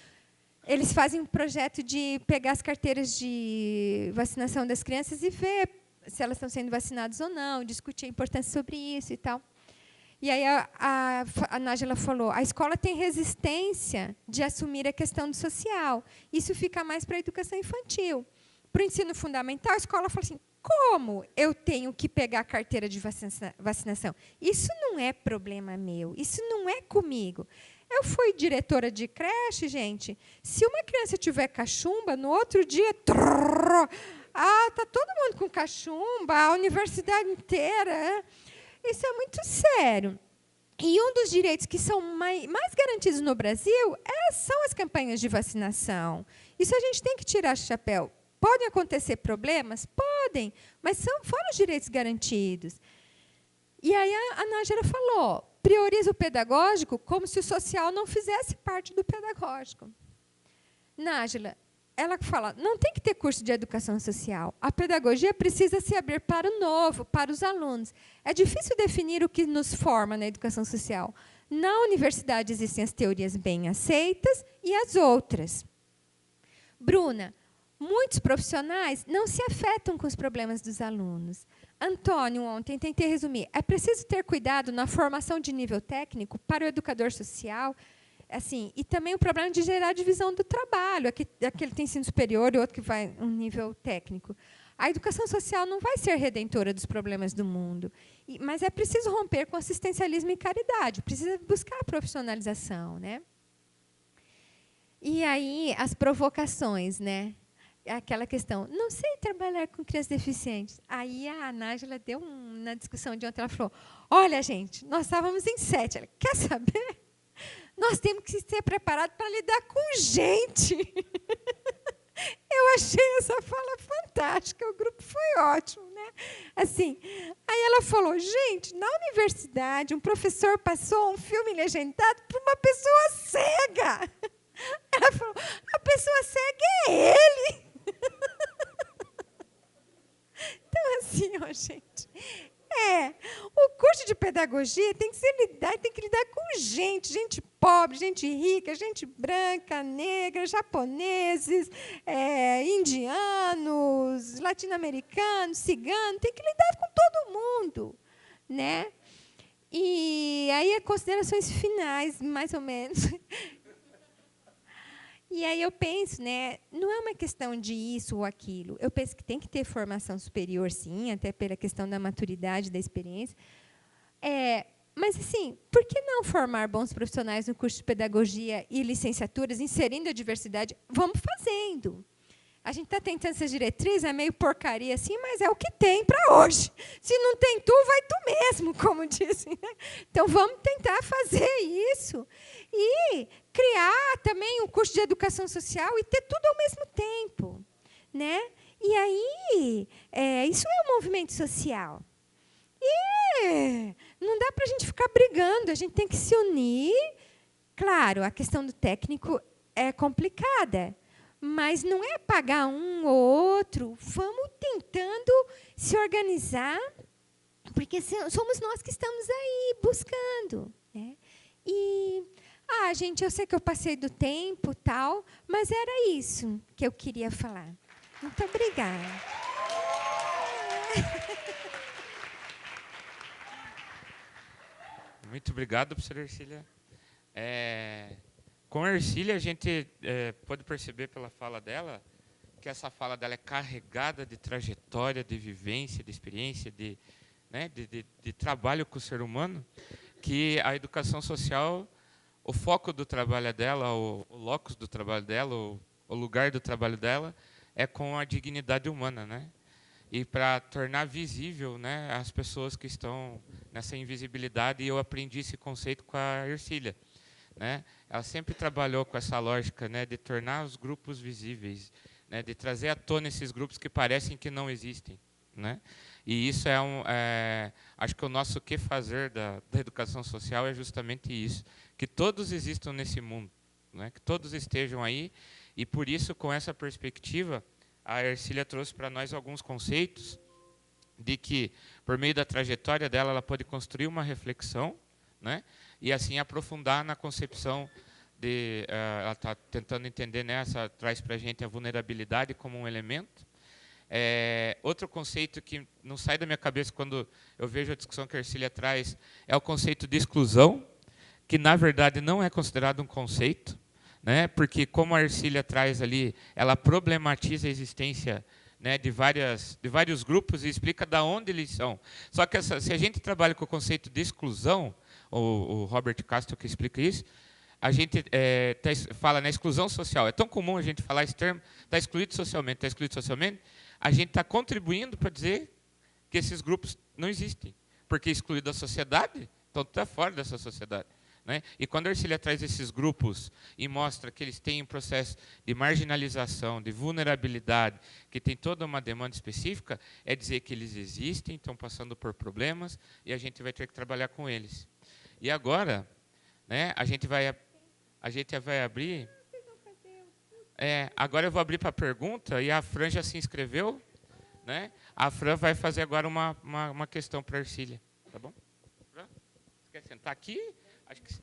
eles fazem um projeto de pegar as carteiras de vacinação das crianças e ver se elas estão sendo vacinadas ou não, discutir a importância sobre isso e tal. E aí a Nájila falou, a escola tem resistência de assumir a questão do social. Isso fica mais para a educação infantil. Para o ensino fundamental, a escola fala assim, como eu tenho que pegar a carteira de vacinação? Isso não é problema meu, isso não é comigo. Eu fui diretora de creche, gente. Se uma criança tiver cachumba, no outro dia, tá todo mundo com cachumba, a universidade inteira. Isso é muito sério. E um dos direitos que são mais garantidos no Brasil são as campanhas de vacinação. Isso a gente tem que tirar o chapéu. Podem acontecer problemas? Podem, mas foram os direitos garantidos. E aí a Nájila falou, prioriza o pedagógico como se o social não fizesse parte do pedagógico. Nájila, ela fala, não tem que ter curso de educação social. A pedagogia precisa se abrir para o novo, para os alunos. É difícil definir o que nos forma na educação social. Na universidade existem as teorias bem aceitas e as outras. Bruna, muitos profissionais não se afetam com os problemas dos alunos. Antônio, ontem, tentei resumir. É preciso ter cuidado na formação de nível técnico para o educador social, assim, e também o problema de gerar divisão do trabalho. Aquele tem ensino superior e outro que vai um nível técnico. A educação social não vai ser redentora dos problemas do mundo, mas é preciso romper com assistencialismo e caridade, precisa buscar a profissionalização, né? E aí, as provocações, né? Aquela questão, não sei trabalhar com crianças deficientes. Aí a Nájila deu na discussão de ontem, ela falou, olha, gente, nós estávamos em 7. Ela, quer saber? Nós temos que ser preparados para lidar com gente. Eu achei essa fala fantástica, o grupo foi ótimo, né? Assim, aí ela falou, gente, na universidade, um professor passou um filme legendado para uma pessoa cega. Ela falou, a pessoa cega é ele. Então, assim, ó, gente, o curso de pedagogia tem que lidar com gente pobre, gente rica, gente branca, negra, japoneses, indianos, latino-americanos, ciganos, tem que lidar com todo mundo, né? E aí, considerações finais, mais ou menos. E aí eu penso, né, não é uma questão de isso ou aquilo. Eu penso que tem que ter formação superior, sim, até pela questão da maturidade, da experiência. Mas, assim, por que não formar bons profissionais no curso de pedagogia e licenciaturas, inserindo a diversidade? Vamos fazendo. A gente está tentando essas diretrizes, é meio porcaria assim, mas é o que tem para hoje. Se não tem tu, vai tu mesmo, como dizem, né? Então, vamos tentar fazer isso. E criar também um curso de educação social e ter tudo ao mesmo tempo, né? E aí, isso é um movimento social. E não dá para a gente ficar brigando, a gente tem que se unir. Claro, a questão do técnico é complicada, mas não é pagar um ou outro. Vamos tentando se organizar, porque somos nós que estamos aí buscando, né? E, gente, eu sei que eu passei do tempo, tal, mas era isso que eu queria falar. Muito obrigada. Muito obrigado, professora Ercília. Com a Ercília, a gente pode perceber pela fala dela que essa fala dela é carregada de trajetória, de vivência, de experiência, de trabalho com o ser humano, que a educação social, o foco do trabalho dela, o locus do trabalho dela, o lugar do trabalho dela, é com a dignidade humana, né? E para tornar visível, né, as pessoas que estão nessa invisibilidade, e eu aprendi esse conceito com a Ercília, né? Ela sempre trabalhou com essa lógica, né, de tornar os grupos visíveis, né, de trazer à tona esses grupos que parecem que não existem, né? E isso acho que o nosso que fazer da educação social é justamente isso, que todos existam nesse mundo, né, que todos estejam aí, e por isso, com essa perspectiva, a Ercília trouxe para nós alguns conceitos de que, por meio da trajetória dela, ela pode construir uma reflexão, né, e assim aprofundar na concepção ela está tentando entender, né, traz para a gente a vulnerabilidade como um elemento. Outro conceito que não sai da minha cabeça quando eu vejo a discussão que a Ercília traz é o conceito de exclusão, que, na verdade, não é considerado um conceito, né, porque, como a Ercília traz ali, ela problematiza a existência, né, de vários grupos e explica de onde eles são. Só que se a gente trabalha com o conceito de exclusão, o Robert Castro que explica isso, a gente fala na exclusão social. É tão comum a gente falar esse termo, está excluído socialmente, a gente está contribuindo para dizer que esses grupos não existem, porque excluído da sociedade, então tu está fora dessa sociedade. Né? E quando a Ercília traz esses grupos e mostra que eles têm um processo de marginalização, de vulnerabilidade, que tem toda uma demanda específica, é dizer que eles existem, estão passando por problemas, e a gente vai ter que trabalhar com eles. E agora, né, a gente vai abrir... agora eu vou abrir para a pergunta, e a Fran já se inscreveu. Né? A Fran vai fazer agora uma questão para a Ercília. Tá bom? Fran, você quer sentar aqui? Acho que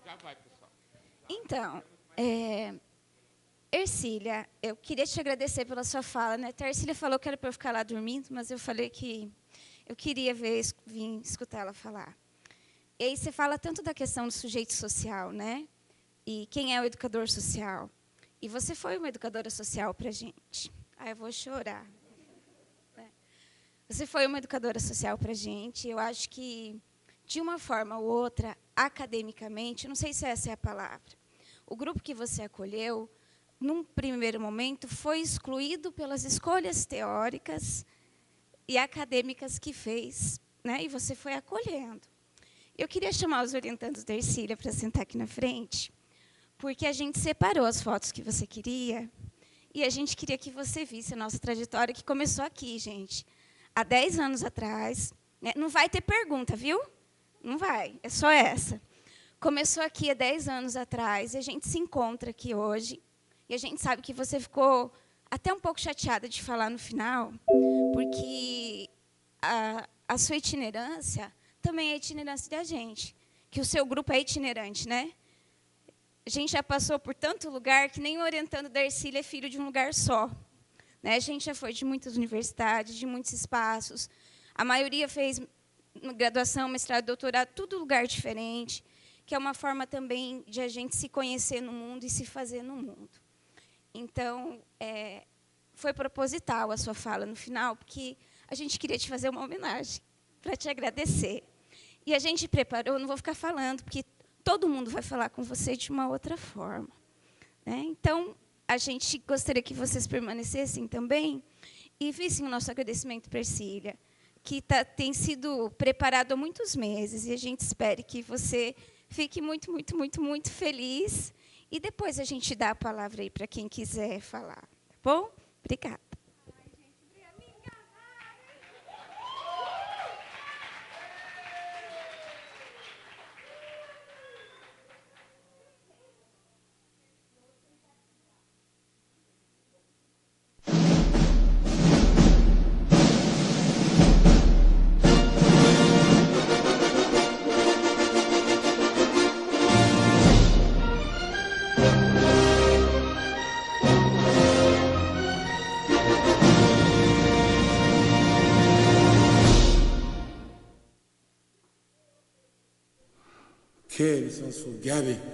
já vai, pessoal. Então, Ercília, eu queria te agradecer pela sua fala. Né? A Ercília falou que era para eu ficar lá dormindo, mas eu falei que eu queria vir escutar ela falar. E aí você fala tanto da questão do sujeito social, né? E quem é o educador social. E você foi uma educadora social para a gente. Eu vou chorar. Você foi uma educadora social para a gente. Eu acho que, de uma forma ou outra, academicamente, não sei se essa é a palavra, o grupo que você acolheu, num primeiro momento, foi excluído pelas escolhas teóricas e acadêmicas que fez, né? E você foi acolhendo. Eu queria chamar os orientandos da Ercília para sentar aqui na frente, porque a gente separou as fotos que você queria e a gente queria que você visse a nossa trajetória, que começou aqui, gente. Há 10 anos atrás, né? Não vai ter pergunta, viu? Não vai, é só essa. Começou aqui há 10 anos atrás, e a gente se encontra aqui hoje, e a gente sabe que você ficou até um pouco chateada de falar no final, porque a sua itinerância também é a itinerância da gente, que o seu grupo é itinerante, né? A gente já passou por tanto lugar que nem o orientando da Ercília é filho de um lugar só. Né? A gente já foi de muitas universidades, de muitos espaços. A maioria fez graduação, mestrado, doutorado, tudo lugar diferente, que é uma forma também de a gente se conhecer no mundo e se fazer no mundo. Então, foi proposital a sua fala no final, porque a gente queria te fazer uma homenagem, para te agradecer. E a gente preparou, não vou ficar falando, porque todo mundo vai falar com você de uma outra forma. Né? Então, a gente gostaria que vocês permanecessem também e vissem o nosso agradecimento para a Ercília, que tem sido preparado há muitos meses, e a gente espera que você fique muito, muito, muito, muito feliz. E depois a gente dá a palavra aí para quem quiser falar. Tá bom? Obrigada. Che sono su Gabi.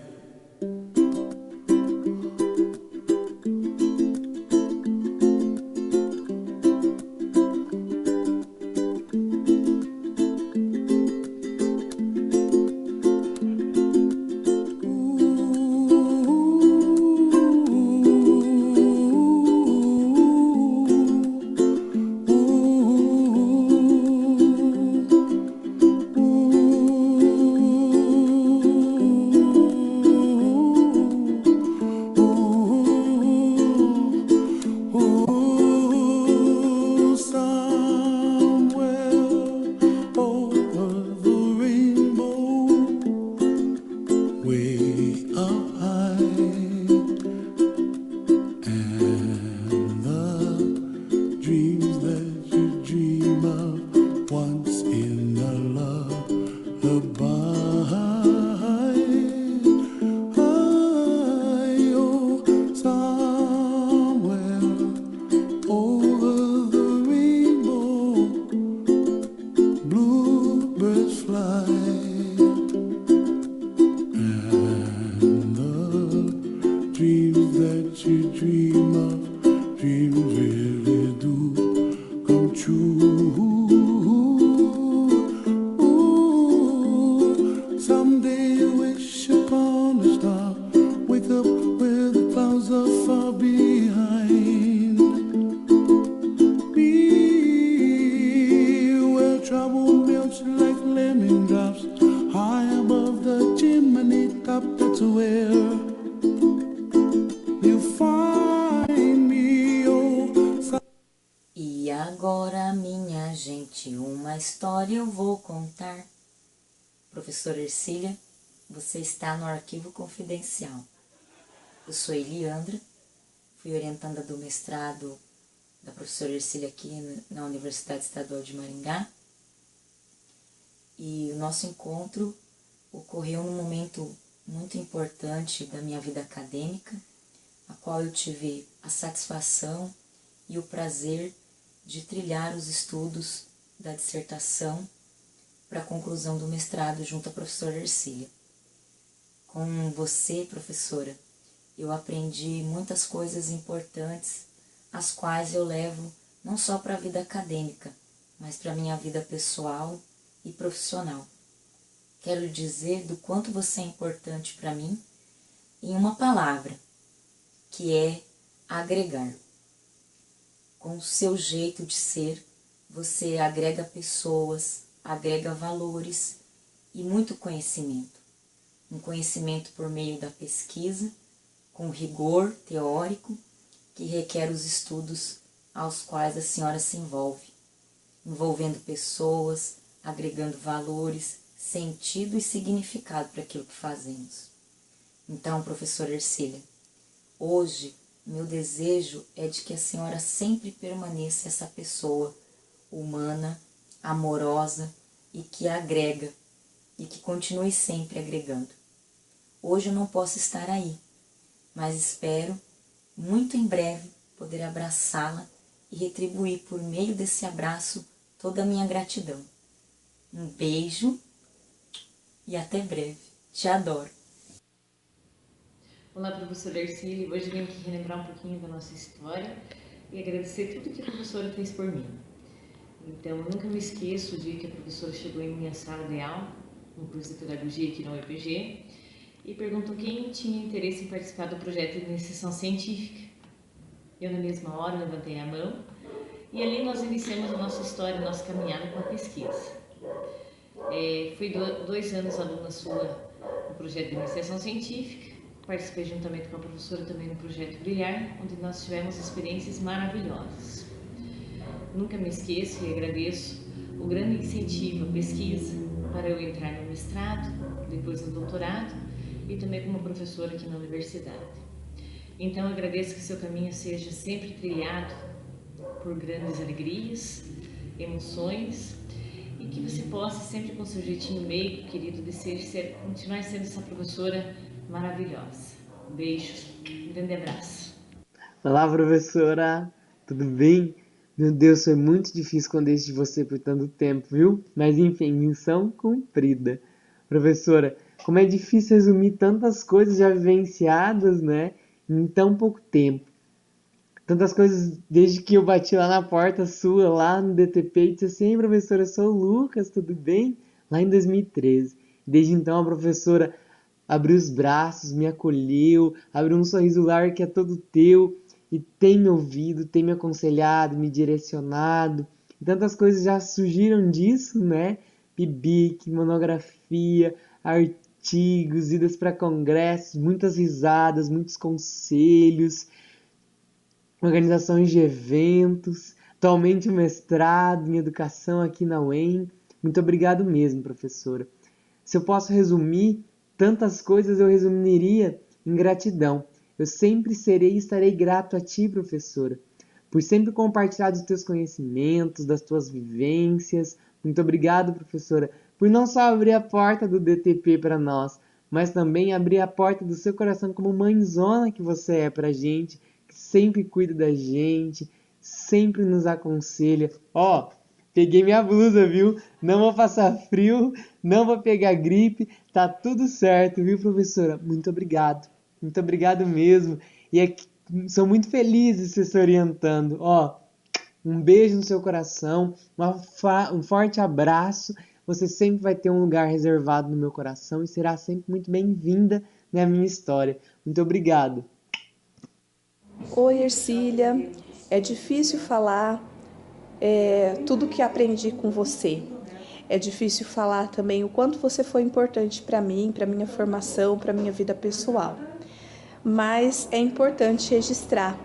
dream of dreams really do come true. Ooh, someday you wish upon a star, wake up where the clouds are far behind me, where trouble melts like lemon drops high above the chimney top. That's where you find me. Oh, E agora, minha gente, uma história eu vou contar. Professora Ercília, você está no Arquivo Confidencial. Eu sou Eliandra, fui orientanda do mestrado da professora Ercília aqui na Universidade Estadual de Maringá. E o nosso encontro ocorreu num momento muito importante da minha vida acadêmica, a qual eu tive a satisfação e o prazer de trilhar os estudos da dissertação para a conclusão do mestrado junto à professora Ercília. Com você, professora, eu aprendi muitas coisas importantes, as quais eu levo não só para a vida acadêmica, mas para a minha vida pessoal e profissional. Quero lhe dizer do quanto você é importante para mim em uma palavra, que é agregar. Com o seu jeito de ser, você agrega pessoas, agrega valores e muito conhecimento. Um conhecimento por meio da pesquisa, com rigor teórico, que requer os estudos aos quais a senhora se envolve, envolvendo pessoas, agregando valores, sentido e significado para aquilo que fazemos. Então, professora Ercília, hoje meu desejo é de que a senhora sempre permaneça essa pessoa humana, amorosa e que agrega e que continue sempre agregando. Hoje eu não posso estar aí, mas espero muito em breve poder abraçá-la e retribuir por meio desse abraço toda a minha gratidão. Um beijo e até breve. Te adoro. Olá, professora Ercília. Hoje venho aqui relembrar um pouquinho da nossa história e agradecer tudo que a professora fez por mim. Então, eu nunca me esqueço do dia que a professora chegou em minha sala de aula, no curso de pedagogia aqui na UEPG, e perguntou quem tinha interesse em participar do projeto de iniciação científica. Eu, na mesma hora, levantei a mão e ali nós iniciamos a nossa história, a nossa caminhada com a pesquisa. Fui 2 anos aluna sua no projeto de iniciação científica, participei juntamente com a professora também no projeto Brilhar, onde nós tivemos experiências maravilhosas. Nunca me esqueço e agradeço o grande incentivo à pesquisa para eu entrar no mestrado, depois no doutorado e também como professora aqui na universidade. Então eu agradeço que seu caminho seja sempre trilhado por grandes alegrias, emoções e que você possa sempre com seu jeitinho meigo, querido, de continuar sendo essa professora maravilhosa. Beijos, um grande abraço. Olá, professora, tudo bem? Meu Deus, foi muito difícil esconder isso de você por tanto tempo, viu? Mas enfim, missão cumprida. Professora, como é difícil resumir tantas coisas já vivenciadas, né? Em tão pouco tempo. Tantas coisas desde que eu bati lá na porta sua, lá no DTP, e disse assim: professora, eu sou o Lucas, tudo bem? Lá em 2013. Desde então a professora abriu os braços, me acolheu, abriu um sorriso largo que é todo teu, e tem me ouvido, tem me aconselhado, me direcionado. E tantas coisas já surgiram disso, né? PIBIC, monografia, artigos, idas para congressos, muitas risadas, muitos conselhos, organizações de eventos, atualmente um mestrado em educação aqui na UEM. Muito obrigado mesmo, professora. Se eu posso resumir tantas coisas, eu resumiria em gratidão. Eu sempre serei e estarei grato a ti, professora, por sempre compartilhar dos teus conhecimentos, das tuas vivências. Muito obrigado, professora, por não só abrir a porta do DTP para nós, mas também abrir a porta do seu coração como mãezona que você é para a gente, que sempre cuida da gente, sempre nos aconselha. Ó, peguei minha blusa, viu? Não vou passar frio, não vou pegar gripe, tá tudo certo, viu, professora? Muito obrigado mesmo. E são muito felizes se orientando. Ó, um beijo no seu coração, um forte abraço. Você sempre vai ter um lugar reservado no meu coração e será sempre muito bem-vinda na minha história. Muito obrigado. Oi, Ercília. É difícil falar tudo que aprendi com você. É difícil falar também o quanto você foi importante para mim, para minha formação, para minha vida pessoal. Mas é importante registrar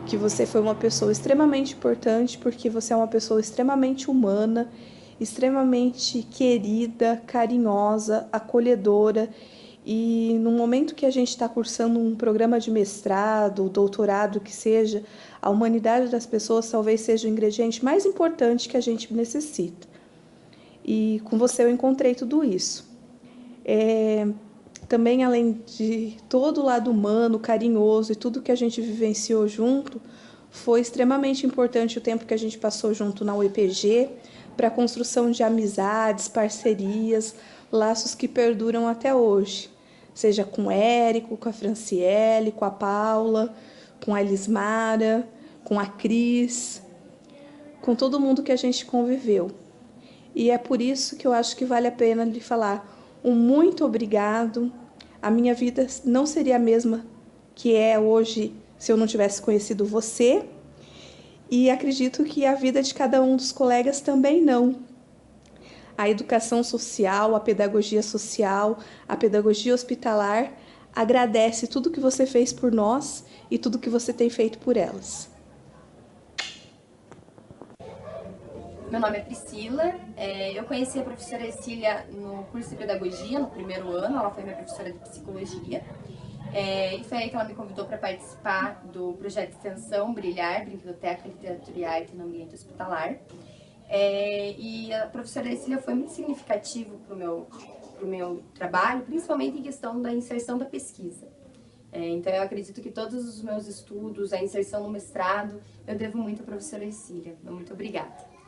que você foi uma pessoa extremamente importante, porque você é uma pessoa extremamente humana, extremamente querida, carinhosa, acolhedora. E no momento que a gente está cursando um programa de mestrado, doutorado, que seja, a humanidade das pessoas talvez seja o ingrediente mais importante que a gente necessita. E com você eu encontrei tudo isso. Também, além de todo o lado humano, carinhoso e tudo que a gente vivenciou junto, foi extremamente importante o tempo que a gente passou junto na UEPG para a construção de amizades, parcerias, laços que perduram até hoje. Seja com o Érico, com a Franciele, com a Paula, com a Elismara, com a Cris, com todo mundo que a gente conviveu. E é por isso que eu acho que vale a pena lhe falar um muito obrigado. A minha vida não seria a mesma que é hoje se eu não tivesse conhecido você. E acredito que a vida de cada um dos colegas também não. A educação social, a pedagogia social, a pedagogia hospitalar agradece tudo que você fez por nós e tudo que você tem feito por elas. Meu nome é Priscila, eu conheci a professora Ercília no curso de pedagogia, no primeiro ano, ela foi minha professora de psicologia. E foi aí que ela me convidou para participar do projeto de extensão Brilhar, Brinquedoteca, Literatura e Arte no Ambiente Hospitalar. E a professora Ercília foi muito significativa para o meu trabalho, principalmente em questão da inserção da pesquisa. Então eu acredito que todos os meus estudos, a inserção no mestrado, eu devo muito à professora Ercília. Muito obrigada.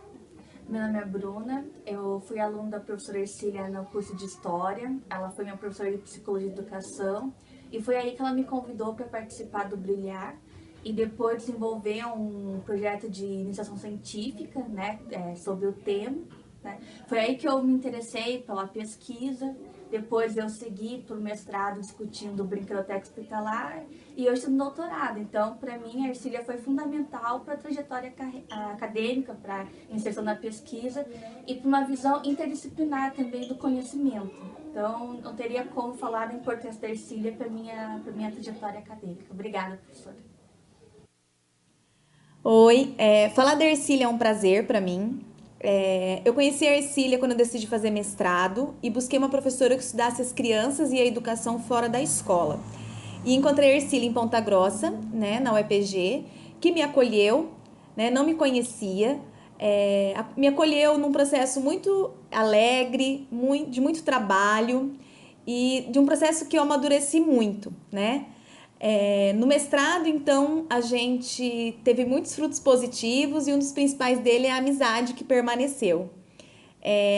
Meu nome é Bruna, eu fui aluna da professora Ercília no curso de História, ela foi minha professora de Psicologia e Educação, e foi aí que ela me convidou para participar do Brilhar, e depois desenvolver um projeto de iniciação científica, né, sobre o tema. Né. Foi aí que eu me interessei pela pesquisa, depois eu segui para o mestrado discutindo brinquedoteca hospitalar e hoje estou no doutorado. Então, para mim, a Ercília foi fundamental para a trajetória acadêmica, para a inserção na pesquisa e para uma visão interdisciplinar também do conhecimento. Então, não teria como falar da importância da Ercília para a minha trajetória acadêmica. Obrigada, professora. Oi, falar da Ercília é um prazer para mim. Eu conheci a Ercília quando eu decidi fazer mestrado e busquei uma professora que estudasse as crianças e a educação fora da escola. E encontrei a Ercília em Ponta Grossa, né, na UEPG, que me acolheu, né, não me conhecia, me acolheu num processo muito alegre, de muito trabalho e de um processo que eu amadureci muito, né? No mestrado, então, a gente teve muitos frutos positivos e um dos principais dele é a amizade que permaneceu.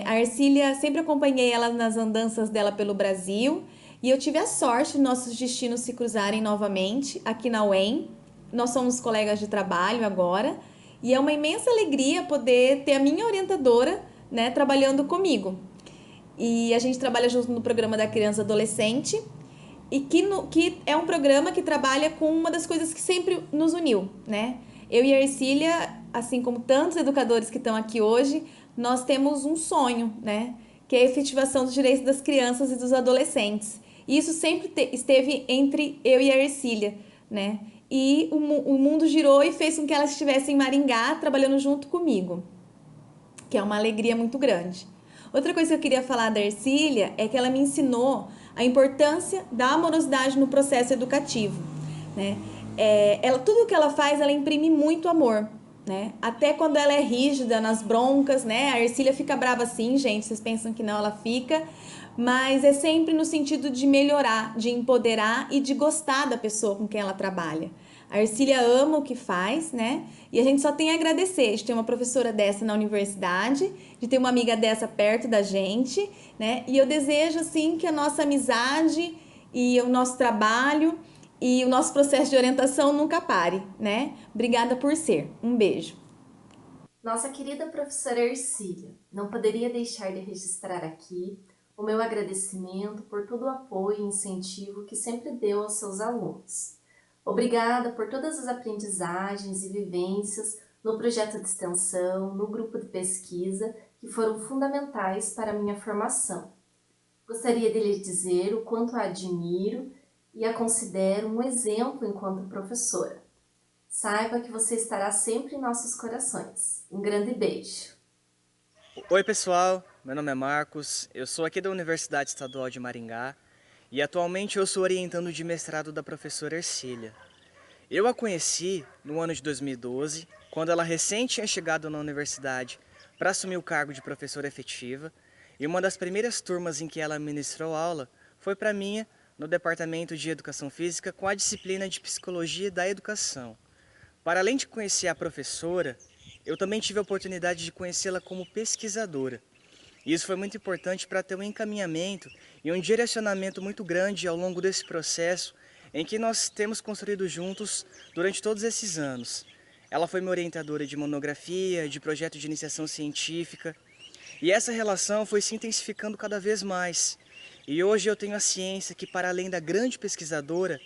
A Ercília, sempre acompanhei ela nas andanças dela pelo Brasil e eu tive a sorte de nossos destinos se cruzarem novamente aqui na UEM. Nós somos colegas de trabalho agora e é uma imensa alegria poder ter a minha orientadora, né, trabalhando comigo. E a gente trabalha junto no programa da criança e adolescente, e que é um programa que trabalha com uma das coisas que sempre nos uniu, né? Eu e a Ercília, assim como tantos educadores que estão aqui hoje, nós temos um sonho, né? Que é a efetivação dos direitos das crianças e dos adolescentes. E isso sempre esteve entre eu e a Ercília, né? E o mundo girou e fez com que ela estivesse em Maringá, trabalhando junto comigo, que é uma alegria muito grande. Outra coisa que eu queria falar da Ercília é que ela me ensinou a importância da amorosidade no processo educativo, né? Tudo que ela faz, ela imprime muito amor, né? Até quando ela é rígida, nas broncas, né? A Ercília fica brava sim, gente, vocês pensam que não, ela fica, mas é sempre no sentido de melhorar, de empoderar e de gostar da pessoa com quem ela trabalha. A Ercília ama o que faz, né? E a gente só tem a agradecer de ter uma professora dessa na universidade, de ter uma amiga dessa perto da gente, né? E eu desejo, assim, que a nossa amizade e o nosso trabalho e o nosso processo de orientação nunca pare, né? Obrigada por ser. Um beijo. Nossa querida professora Ercília, não poderia deixar de registrar aqui o meu agradecimento por todo o apoio e incentivo que sempre deu aos seus alunos. Obrigada por todas as aprendizagens e vivências no projeto de extensão, no grupo de pesquisa, que foram fundamentais para a minha formação. Gostaria de lhe dizer o quanto a admiro e a considero um exemplo enquanto professora. Saiba que você estará sempre em nossos corações. Um grande beijo. Oi pessoal, meu nome é Marcos, eu sou aqui da Universidade Estadual de Maringá e atualmente eu sou orientando de mestrado da professora Ercília. Eu a conheci no ano de 2012, quando ela recém tinha chegado na universidade para assumir o cargo de professora efetiva, e uma das primeiras turmas em que ela ministrou aula foi para minha, no Departamento de Educação Física, com a disciplina de Psicologia da Educação. Para além de conhecer a professora, eu também tive a oportunidade de conhecê-la como pesquisadora. E isso foi muito importante para ter um encaminhamento e um direcionamento muito grande ao longo desse processo em que nós temos construído juntos durante todos esses anos. Ela foi minha orientadora de monografia, de projeto de iniciação científica, e essa relação foi se intensificando cada vez mais. E hoje eu tenho a ciência que, para além da grande pesquisadora,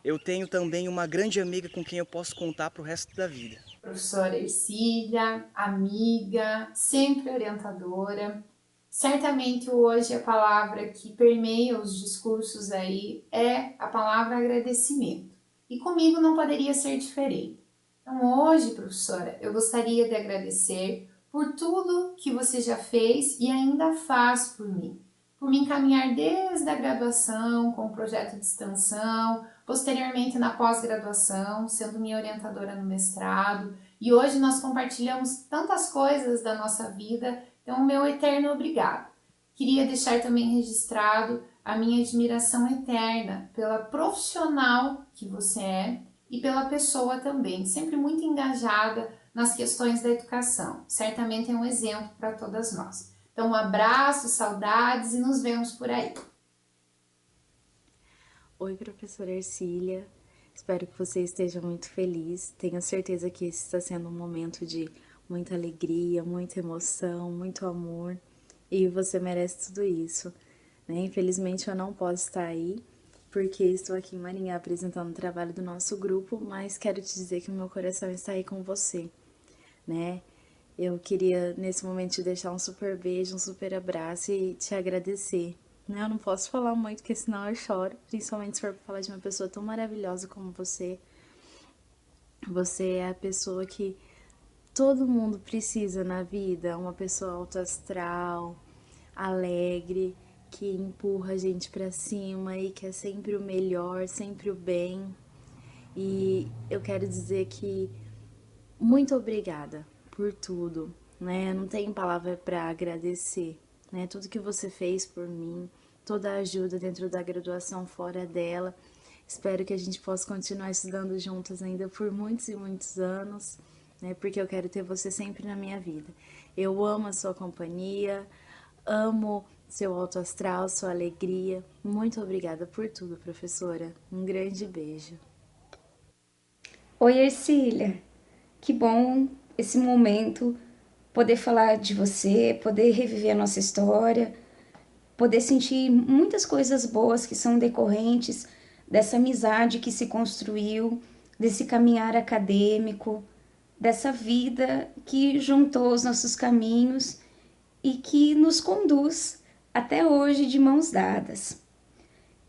eu tenho também uma grande amiga com quem eu posso contar para o resto da vida. Professora Ercília, amiga, sempre orientadora. Certamente hoje a palavra que permeia os discursos aí é a palavra agradecimento. E comigo não poderia ser diferente. Então hoje, professora, eu gostaria de agradecer por tudo que você já fez e ainda faz por mim. Por me encaminhar desde a graduação com o projeto de extensão, posteriormente na pós-graduação, sendo minha orientadora no mestrado. E hoje nós compartilhamos tantas coisas da nossa vida, então o meu eterno obrigado. Queria deixar também registrado a minha admiração eterna pela profissional que você é e pela pessoa também, sempre muito engajada nas questões da educação. Certamente é um exemplo para todas nós. Então um abraço, saudades e nos vemos por aí. Oi, professora Ercília. Espero que você esteja muito feliz. Tenho certeza que esse está sendo um momento de muita alegria, muita emoção, muito amor. E você merece tudo isso, né? Infelizmente eu não posso estar aí, porque estou aqui em Maringá apresentando o trabalho do nosso grupo, mas quero te dizer que o meu coração está aí com você, né? Eu queria, nesse momento, te deixar um super beijo, um super abraço e te agradecer. Eu não posso falar muito, porque senão eu choro, principalmente se for falar de uma pessoa tão maravilhosa como você. Você é a pessoa que todo mundo precisa na vida, uma pessoa autoastral, alegre, que empurra a gente pra cima e que é sempre o melhor, sempre o bem. E eu quero dizer que muito obrigada por tudo, né? Eu não tenho palavra para agradecer, né? Tudo que você fez por mim, toda a ajuda dentro da graduação, fora dela. Espero que a gente possa continuar estudando juntas ainda por muitos e muitos anos, né? Porque eu quero ter você sempre na minha vida. Eu amo a sua companhia, amo seu alto astral, sua alegria. Muito obrigada por tudo, professora. Um grande beijo. Oi, Ercília. Que bom esse momento, poder falar de você, poder reviver a nossa história, poder sentir muitas coisas boas que são decorrentes dessa amizade que se construiu, desse caminhar acadêmico, dessa vida que juntou os nossos caminhos e que nos conduz até hoje de mãos dadas.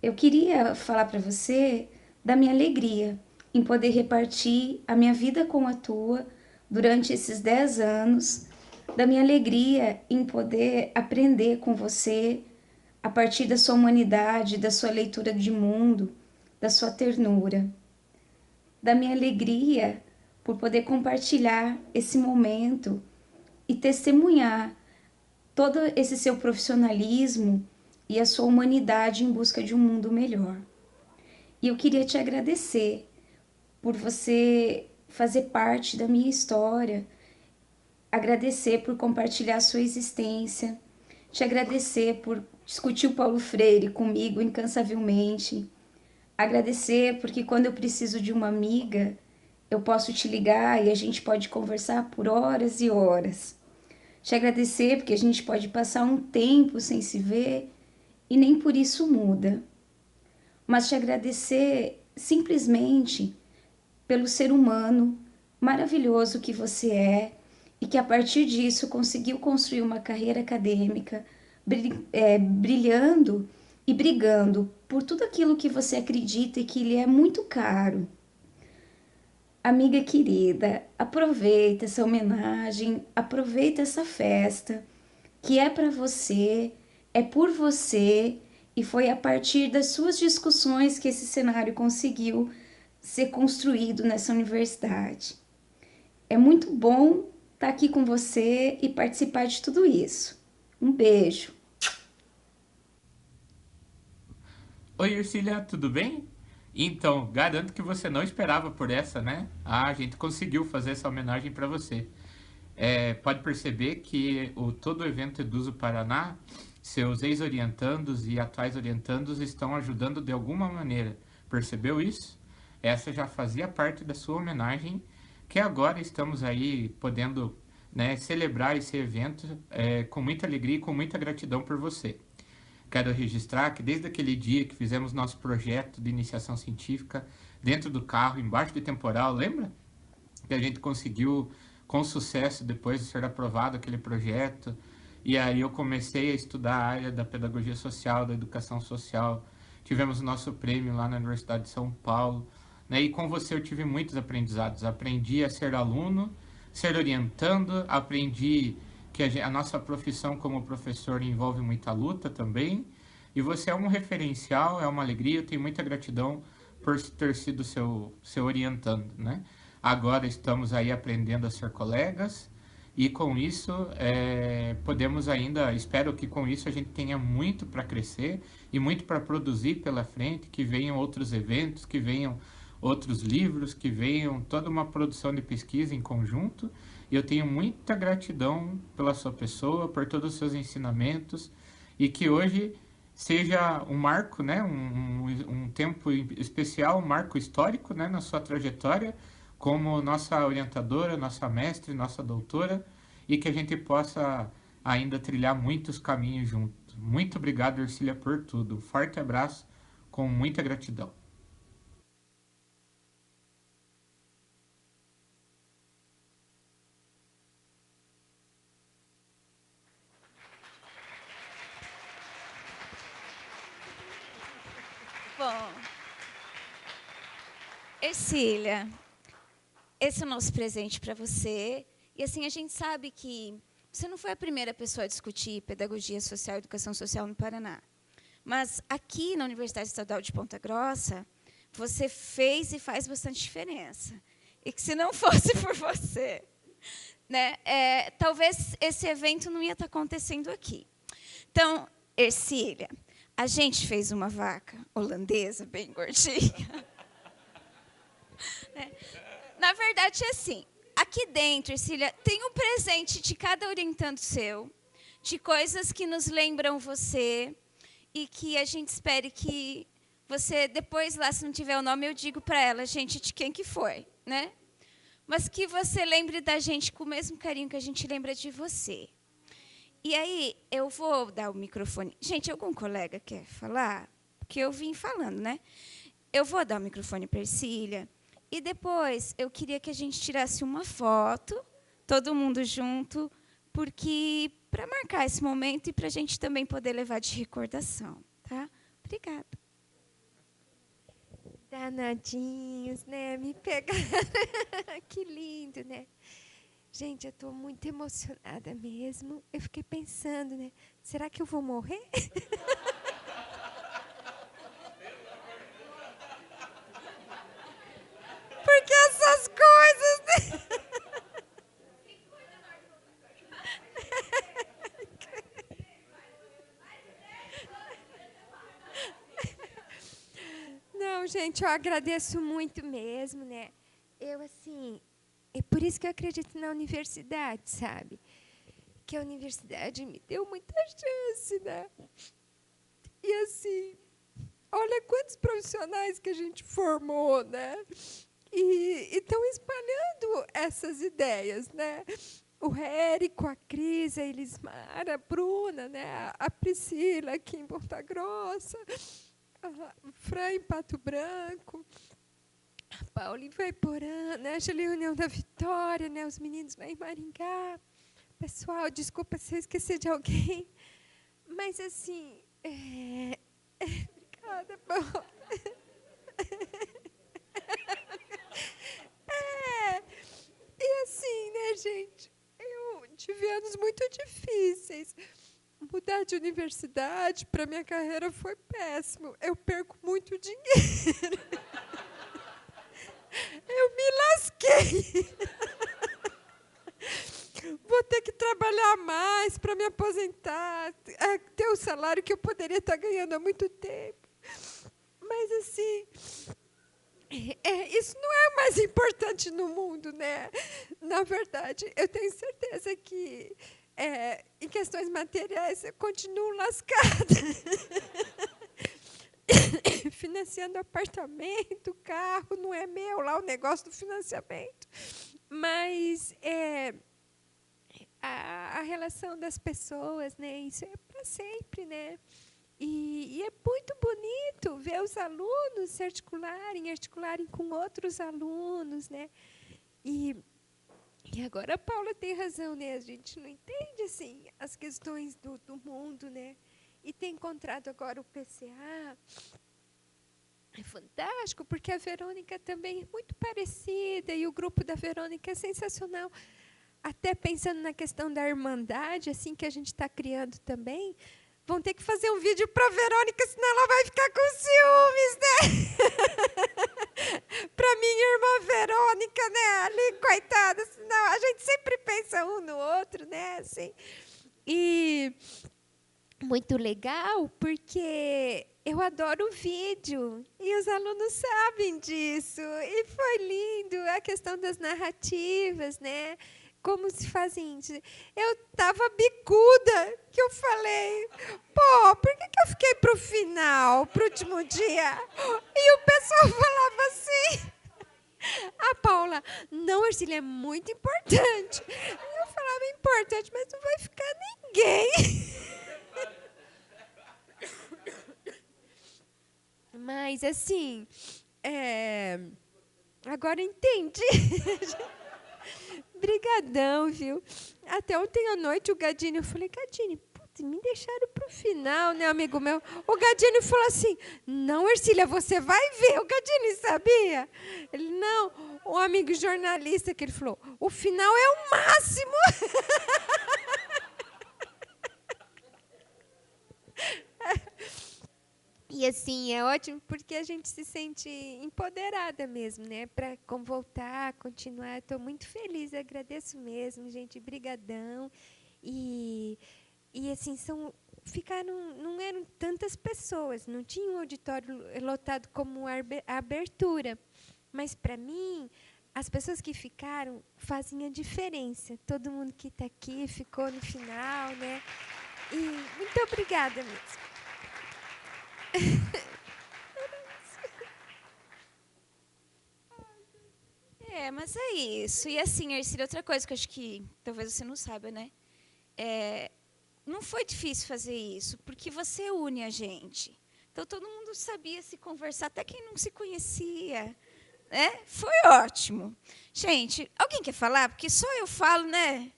Eu queria falar para você da minha alegria em poder repartir a minha vida com a tua durante esses 10 anos, da minha alegria em poder aprender com você a partir da sua humanidade, da sua leitura de mundo, da sua ternura, da minha alegria por poder compartilhar esse momento e testemunhar todo esse seu profissionalismo e a sua humanidade em busca de um mundo melhor. E eu queria te agradecer por você fazer parte da minha história, agradecer por compartilhar a sua existência, te agradecer por discutir o Paulo Freire comigo incansavelmente, Agradecer porque quando eu preciso de uma amiga, eu posso te ligar e a gente pode conversar por horas e horas. Te agradecer porque a gente pode passar um tempo sem se ver e nem por isso muda. Mas te agradecer simplesmente pelo ser humano maravilhoso que você é e que a partir disso conseguiu construir uma carreira acadêmica, brilhando e brigando por tudo aquilo que você acredita e que lhe é muito caro. Amiga querida, aproveita essa homenagem, aproveita essa festa, que é para você, é por você, e foi a partir das suas discussões que esse cenário conseguiu ser construído nessa universidade. É muito bom estar aqui com você e participar de tudo isso. Um beijo. Oi, Ercília, tudo bem? Então, garanto que você não esperava por essa, né? A gente conseguiu fazer essa homenagem para você. Pode perceber que todo o evento Eduso Paraná, seus ex-orientandos e atuais orientandos estão ajudando de alguma maneira. Percebeu isso? Essa já fazia parte da sua homenagem, que agora estamos aí podendo, né, celebrar esse evento com muita alegria e com muita gratidão por você. Quero registrar que desde aquele dia que fizemos nosso projeto de iniciação científica dentro do carro, embaixo de temporal, lembra? Que a gente conseguiu com sucesso depois de ser aprovado aquele projeto. E aí eu comecei a estudar a área da pedagogia social, da educação social. Tivemos o nosso prêmio lá na Universidade de São Paulo, né? E com você eu tive muitos aprendizados. Aprendi a ser aluno, ser orientando, aprendi que a nossa profissão como professor envolve muita luta também, e você é um referencial, é uma alegria, eu tenho muita gratidão por ter sido seu orientando, né? Agora estamos aí aprendendo a ser colegas, e com isso podemos ainda, espero que com isso a gente tenha muito para crescer, e muito para produzir pela frente, que venham outros eventos, que venham outros livros, que venham toda uma produção de pesquisa em conjunto. E eu tenho muita gratidão pela sua pessoa, por todos os seus ensinamentos, e que hoje seja um marco, né, um tempo especial, um marco histórico, né, na sua trajetória como nossa orientadora, nossa mestre, nossa doutora, e que a gente possa ainda trilhar muitos caminhos juntos. Muito obrigado, Ercília, por tudo. Um forte abraço, com muita gratidão. Bom, Ercília, esse é o nosso presente para você. E assim, a gente sabe que você não foi a primeira pessoa a discutir pedagogia social e educação social no Paraná. Mas aqui na Universidade Estadual de Ponta Grossa, você fez e faz bastante diferença. E que se não fosse por você, né, talvez esse evento não ia estar acontecendo aqui. Então, Ercília, a gente fez uma vaca holandesa bem gordinha. Na verdade, é assim. Aqui dentro, Ercília, tem um presente de cada orientando seu, de coisas que nos lembram você e que a gente espere que você, depois lá, se não tiver o nome, eu digo para ela, gente, de quem que foi, né? Mas que você lembre da gente com o mesmo carinho que a gente lembra de você. E aí, eu vou dar o microfone. Gente, algum colega quer falar? Porque eu vim falando, né? Eu vou dar o microfone para a Ercília. E depois, eu queria que a gente tirasse uma foto, todo mundo junto, porque para marcar esse momento e para a gente também poder levar de recordação. Tá? Obrigada. Danadinhos, né? Me pegaram. Que lindo, né? Gente, eu estou muito emocionada mesmo. Eu fiquei pensando, né? Será que eu vou morrer? Porque essas coisas, né? Não, gente, eu agradeço muito mesmo, né? Eu, assim, é por isso que eu acredito na universidade, sabe? Que a universidade me deu muita chance, né? E, assim, olha quantos profissionais que a gente formou, né? E estão espalhando essas ideias, né? O Érico, a Cris, a Elismar, a Bruna, né? A Priscila aqui em Ponta Grossa, a Fran em Pato Branco, a Paula em Vaiporã, né? A Reunião da Vitória, né? Os meninos lá em Maringá. Pessoal, desculpa se eu esquecer de alguém, mas assim, obrigada, Paula. E assim, né, gente? Eu tive anos muito difíceis. Mudar de universidade para minha carreira foi péssimo. Eu perco muito dinheiro. Eu me lasquei. Vou ter que trabalhar mais para me aposentar, ter o salário que eu poderia estar ganhando há muito tempo. Mas, assim, isso não é o mais importante no mundo, né? Na verdade, eu tenho certeza que, em questões materiais, eu continuo lascada. Financiando apartamento, carro, não é meu lá o negócio do financiamento. Mas a relação das pessoas, né? Isso é para sempre, né? E é muito bonito ver os alunos se articularem com outros alunos, né? E agora a Paula tem razão, né? A gente não entende assim as questões do mundo, né? E ter encontrado agora o PCA é fantástico, porque a Verônica também é muito parecida e o grupo da Verônica é sensacional. Até pensando na questão da irmandade, assim que a gente está criando também, vão ter que fazer um vídeo para a Verônica, senão ela vai ficar com ciúmes, né? Para minha irmã Verônica, né? Ali, coitada, senão a gente sempre pensa um no outro, né? Assim. E muito legal, porque eu adoro o vídeo e os alunos sabem disso. E foi lindo a questão das narrativas, né? Como se fazem isso. Eu estava bicuda, que eu falei, pô, por que eu fiquei para o final, para o último dia? E o pessoal falava assim, a Paula, não, Ercília, é muito importante. E eu falava, importante, mas não vai ficar ninguém. Mas, assim, agora entendi. Brigadão, viu? Até ontem à noite o Gadini, eu falei, Gadini, putz, me deixaram pro final, né, amigo meu? O Gadini falou assim, não, Ercília, você vai ver. O Gadini sabia? Ele, não, o amigo jornalista que ele falou, o final é o máximo. E assim, é ótimo porque a gente se sente empoderada mesmo, né? Para voltar, continuar. Estou muito feliz, agradeço mesmo, gente, brigadão. E assim, não eram tantas pessoas, não tinha um auditório lotado como a abertura. Mas, para mim, as pessoas que ficaram fazem a diferença. Todo mundo que está aqui ficou no final, né? E muito obrigada mesmo. Mas é isso. E assim, Ercília, outra coisa que eu acho que talvez você não saiba, né? Não foi difícil fazer isso, porque você une a gente. Então, todo mundo sabia se conversar, até quem não se conhecia. Né? Foi ótimo. Gente, alguém quer falar? Porque só eu falo, né?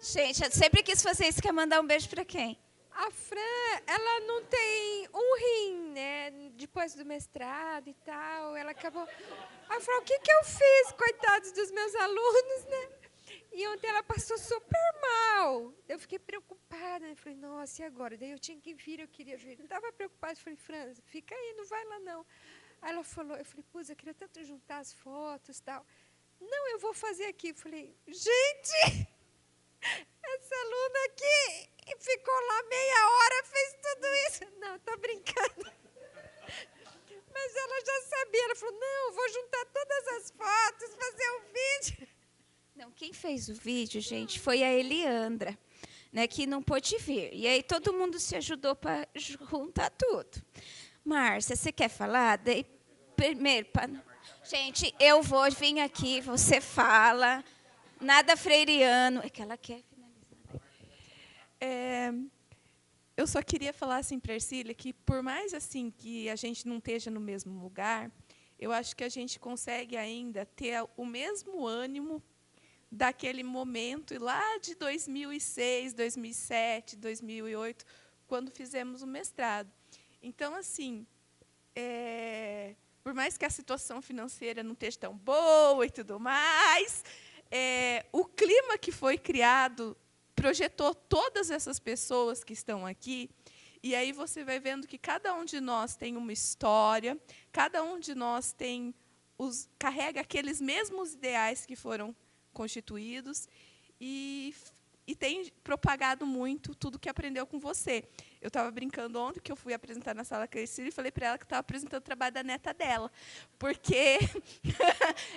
Gente, eu sempre quis fazer isso. Quer mandar um beijo para quem? A Fran, ela não tem um rim, né? Depois do mestrado e tal, ela acabou... Ela falou, o que eu fiz, coitados dos meus alunos, né? E ontem ela passou super mal. Eu fiquei preocupada. Eu falei, nossa, e agora? Daí eu tinha que vir, eu queria vir. Não estava preocupada. Eu falei, Fran, fica aí, não vai lá, não. Aí ela falou, eu falei, putz, eu queria tanto juntar as fotos e tal. Não, eu vou fazer aqui. Eu falei, gente... Essa aluna aqui ficou lá meia hora, fez tudo isso. Não, tô brincando. Mas ela já sabia. Ela falou, não, vou juntar todas as fotos, fazer um vídeo. Não, quem fez o vídeo, gente, foi a Eliandra. né, que não pôde vir. E aí todo mundo se ajudou para juntar tudo. Márcia, você quer falar? Daí, primeiro, gente, eu vou vir aqui, você fala, nada freiriano. É que ela quer finalizar. Eu só queria falar assim para a Ercília que, por mais assim que a gente não esteja no mesmo lugar, eu acho que a gente consegue ainda ter o mesmo ânimo daquele momento lá de 2006, 2007, 2008, quando fizemos o mestrado. Então, assim, por mais que a situação financeira não esteja tão boa e tudo mais, o clima que foi criado projetou todas essas pessoas que estão aqui. E aí você vai vendo que cada um de nós tem uma história, cada um de nós carrega aqueles mesmos ideais que foram constituídos e tem propagado muito tudo que aprendeu com você. Eu estava brincando ontem que eu fui apresentar na sala Crescida e falei para ela que estava apresentando o trabalho da neta dela, porque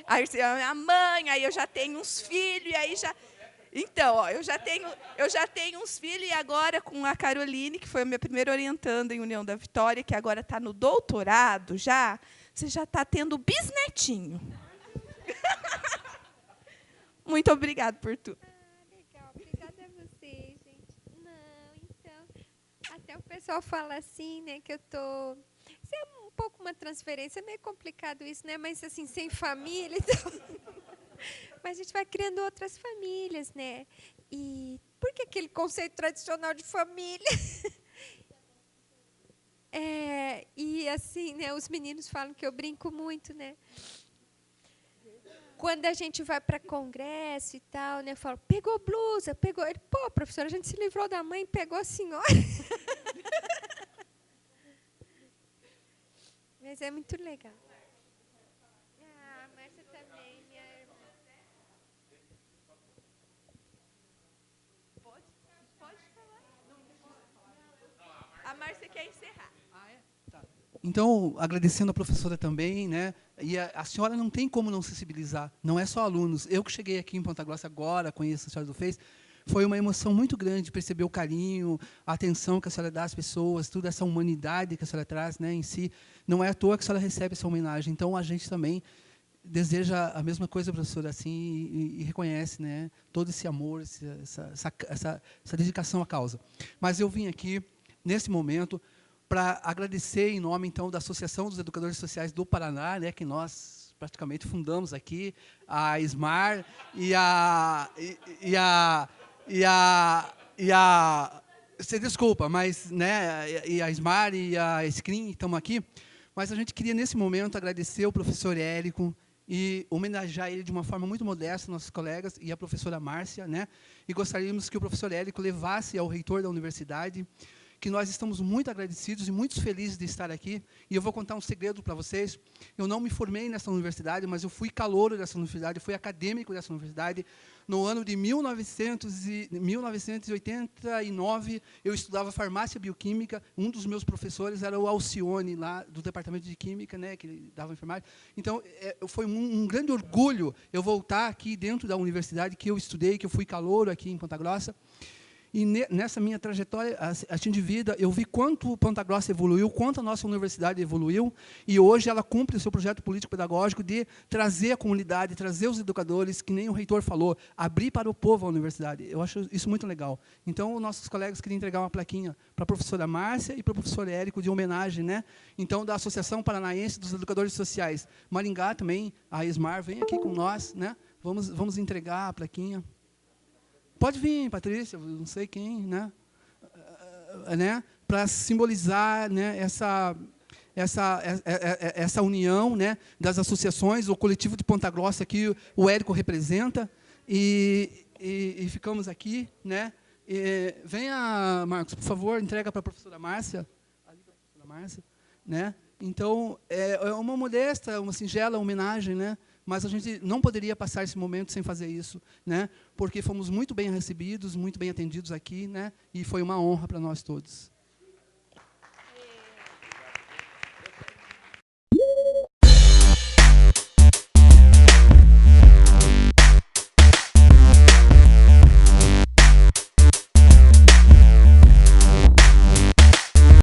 a Ercília é minha mãe, aí eu já tenho uns filhos, e aí já... Então, ó, eu já tenho uns filhos, e agora com a Caroline, que foi a minha primeira orientanda em União da Vitória, que agora está no doutorado já, você já está tendo bisnetinho. Muito obrigada por tudo. Legal, obrigada a você, gente. Não, então, até o pessoal fala assim, né, que eu tô... Isso é um pouco uma transferência, é meio complicado isso, né, mas assim, sem família, então... Mas a gente vai criando outras famílias, né? E por que aquele conceito tradicional de família? E assim, né? Os meninos falam que eu brinco muito, né? Quando a gente vai para congresso e tal, né? Eu falo, pegou blusa, pegou. Ele, pô, professora, a gente se livrou da mãe, pegou a senhora. Mas é muito legal. A Márcia quer encerrar. Tá. Então, agradecendo a professora também, né? E a senhora não tem como não sensibilizar, não é só alunos. Eu que cheguei aqui em Ponta Grossa agora, conheço a senhora do Fez, foi uma emoção muito grande perceber o carinho, a atenção que a senhora dá às pessoas, toda essa humanidade que a senhora traz, né, em si. Não é à toa que a senhora recebe essa homenagem. Então, a gente também deseja a mesma coisa, professora, assim, e reconhece, né, todo esse amor, essa dedicação à causa. Mas eu vim aqui, nesse momento, para agradecer em nome, então, da Associação dos Educadores Sociais do Paraná, né, que nós praticamente fundamos aqui, a SMAR você desculpa, mas, né, e a SMAR e a Screen estamos aqui, mas a gente queria, nesse momento, agradecer ao professor Érico e homenagear ele de uma forma muito modesta, nossos colegas, e a professora Márcia, né, e gostaríamos que o professor Érico levasse ao reitor da universidade, que nós estamos muito agradecidos e muito felizes de estar aqui. E eu vou contar um segredo para vocês. Eu não me formei nessa universidade, mas eu fui calouro dessa universidade, fui acadêmico dessa universidade. No ano de 1989, eu estudava farmácia bioquímica. Um dos meus professores era o Alcione, lá do departamento de química, né, que ele dava enfermagem. Então, foi um grande orgulho eu voltar aqui dentro da universidade que eu estudei, que eu fui calouro aqui em Ponta Grossa. E nessa minha trajetória assim, de vida, eu vi quanto Ponta Grossa evoluiu, quanto a nossa universidade evoluiu, e hoje ela cumpre o seu projeto político-pedagógico de trazer a comunidade, trazer os educadores, que nem o reitor falou, abrir para o povo a universidade. Eu acho isso muito legal. Então, nossos colegas queriam entregar uma plaquinha para a professora Márcia e para o professor Érico, de homenagem, né? Então, da Associação Paranaense dos Educadores Sociais. Maringá também, a ESMAR, vem aqui com nós, né? Vamos entregar a plaquinha. Pode vir, Patrícia, não sei quem, né? Para simbolizar, né, essa união, né, das associações, o coletivo de Ponta Grossa que o Érico representa, e ficamos aqui, né? Venha, Marcos, por favor, entrega para a professora Márcia, né? Então, é uma modesta, uma singela homenagem, né? Mas a gente não poderia passar esse momento sem fazer isso, né? Porque fomos muito bem recebidos, muito bem atendidos aqui, né? E foi uma honra para nós todos.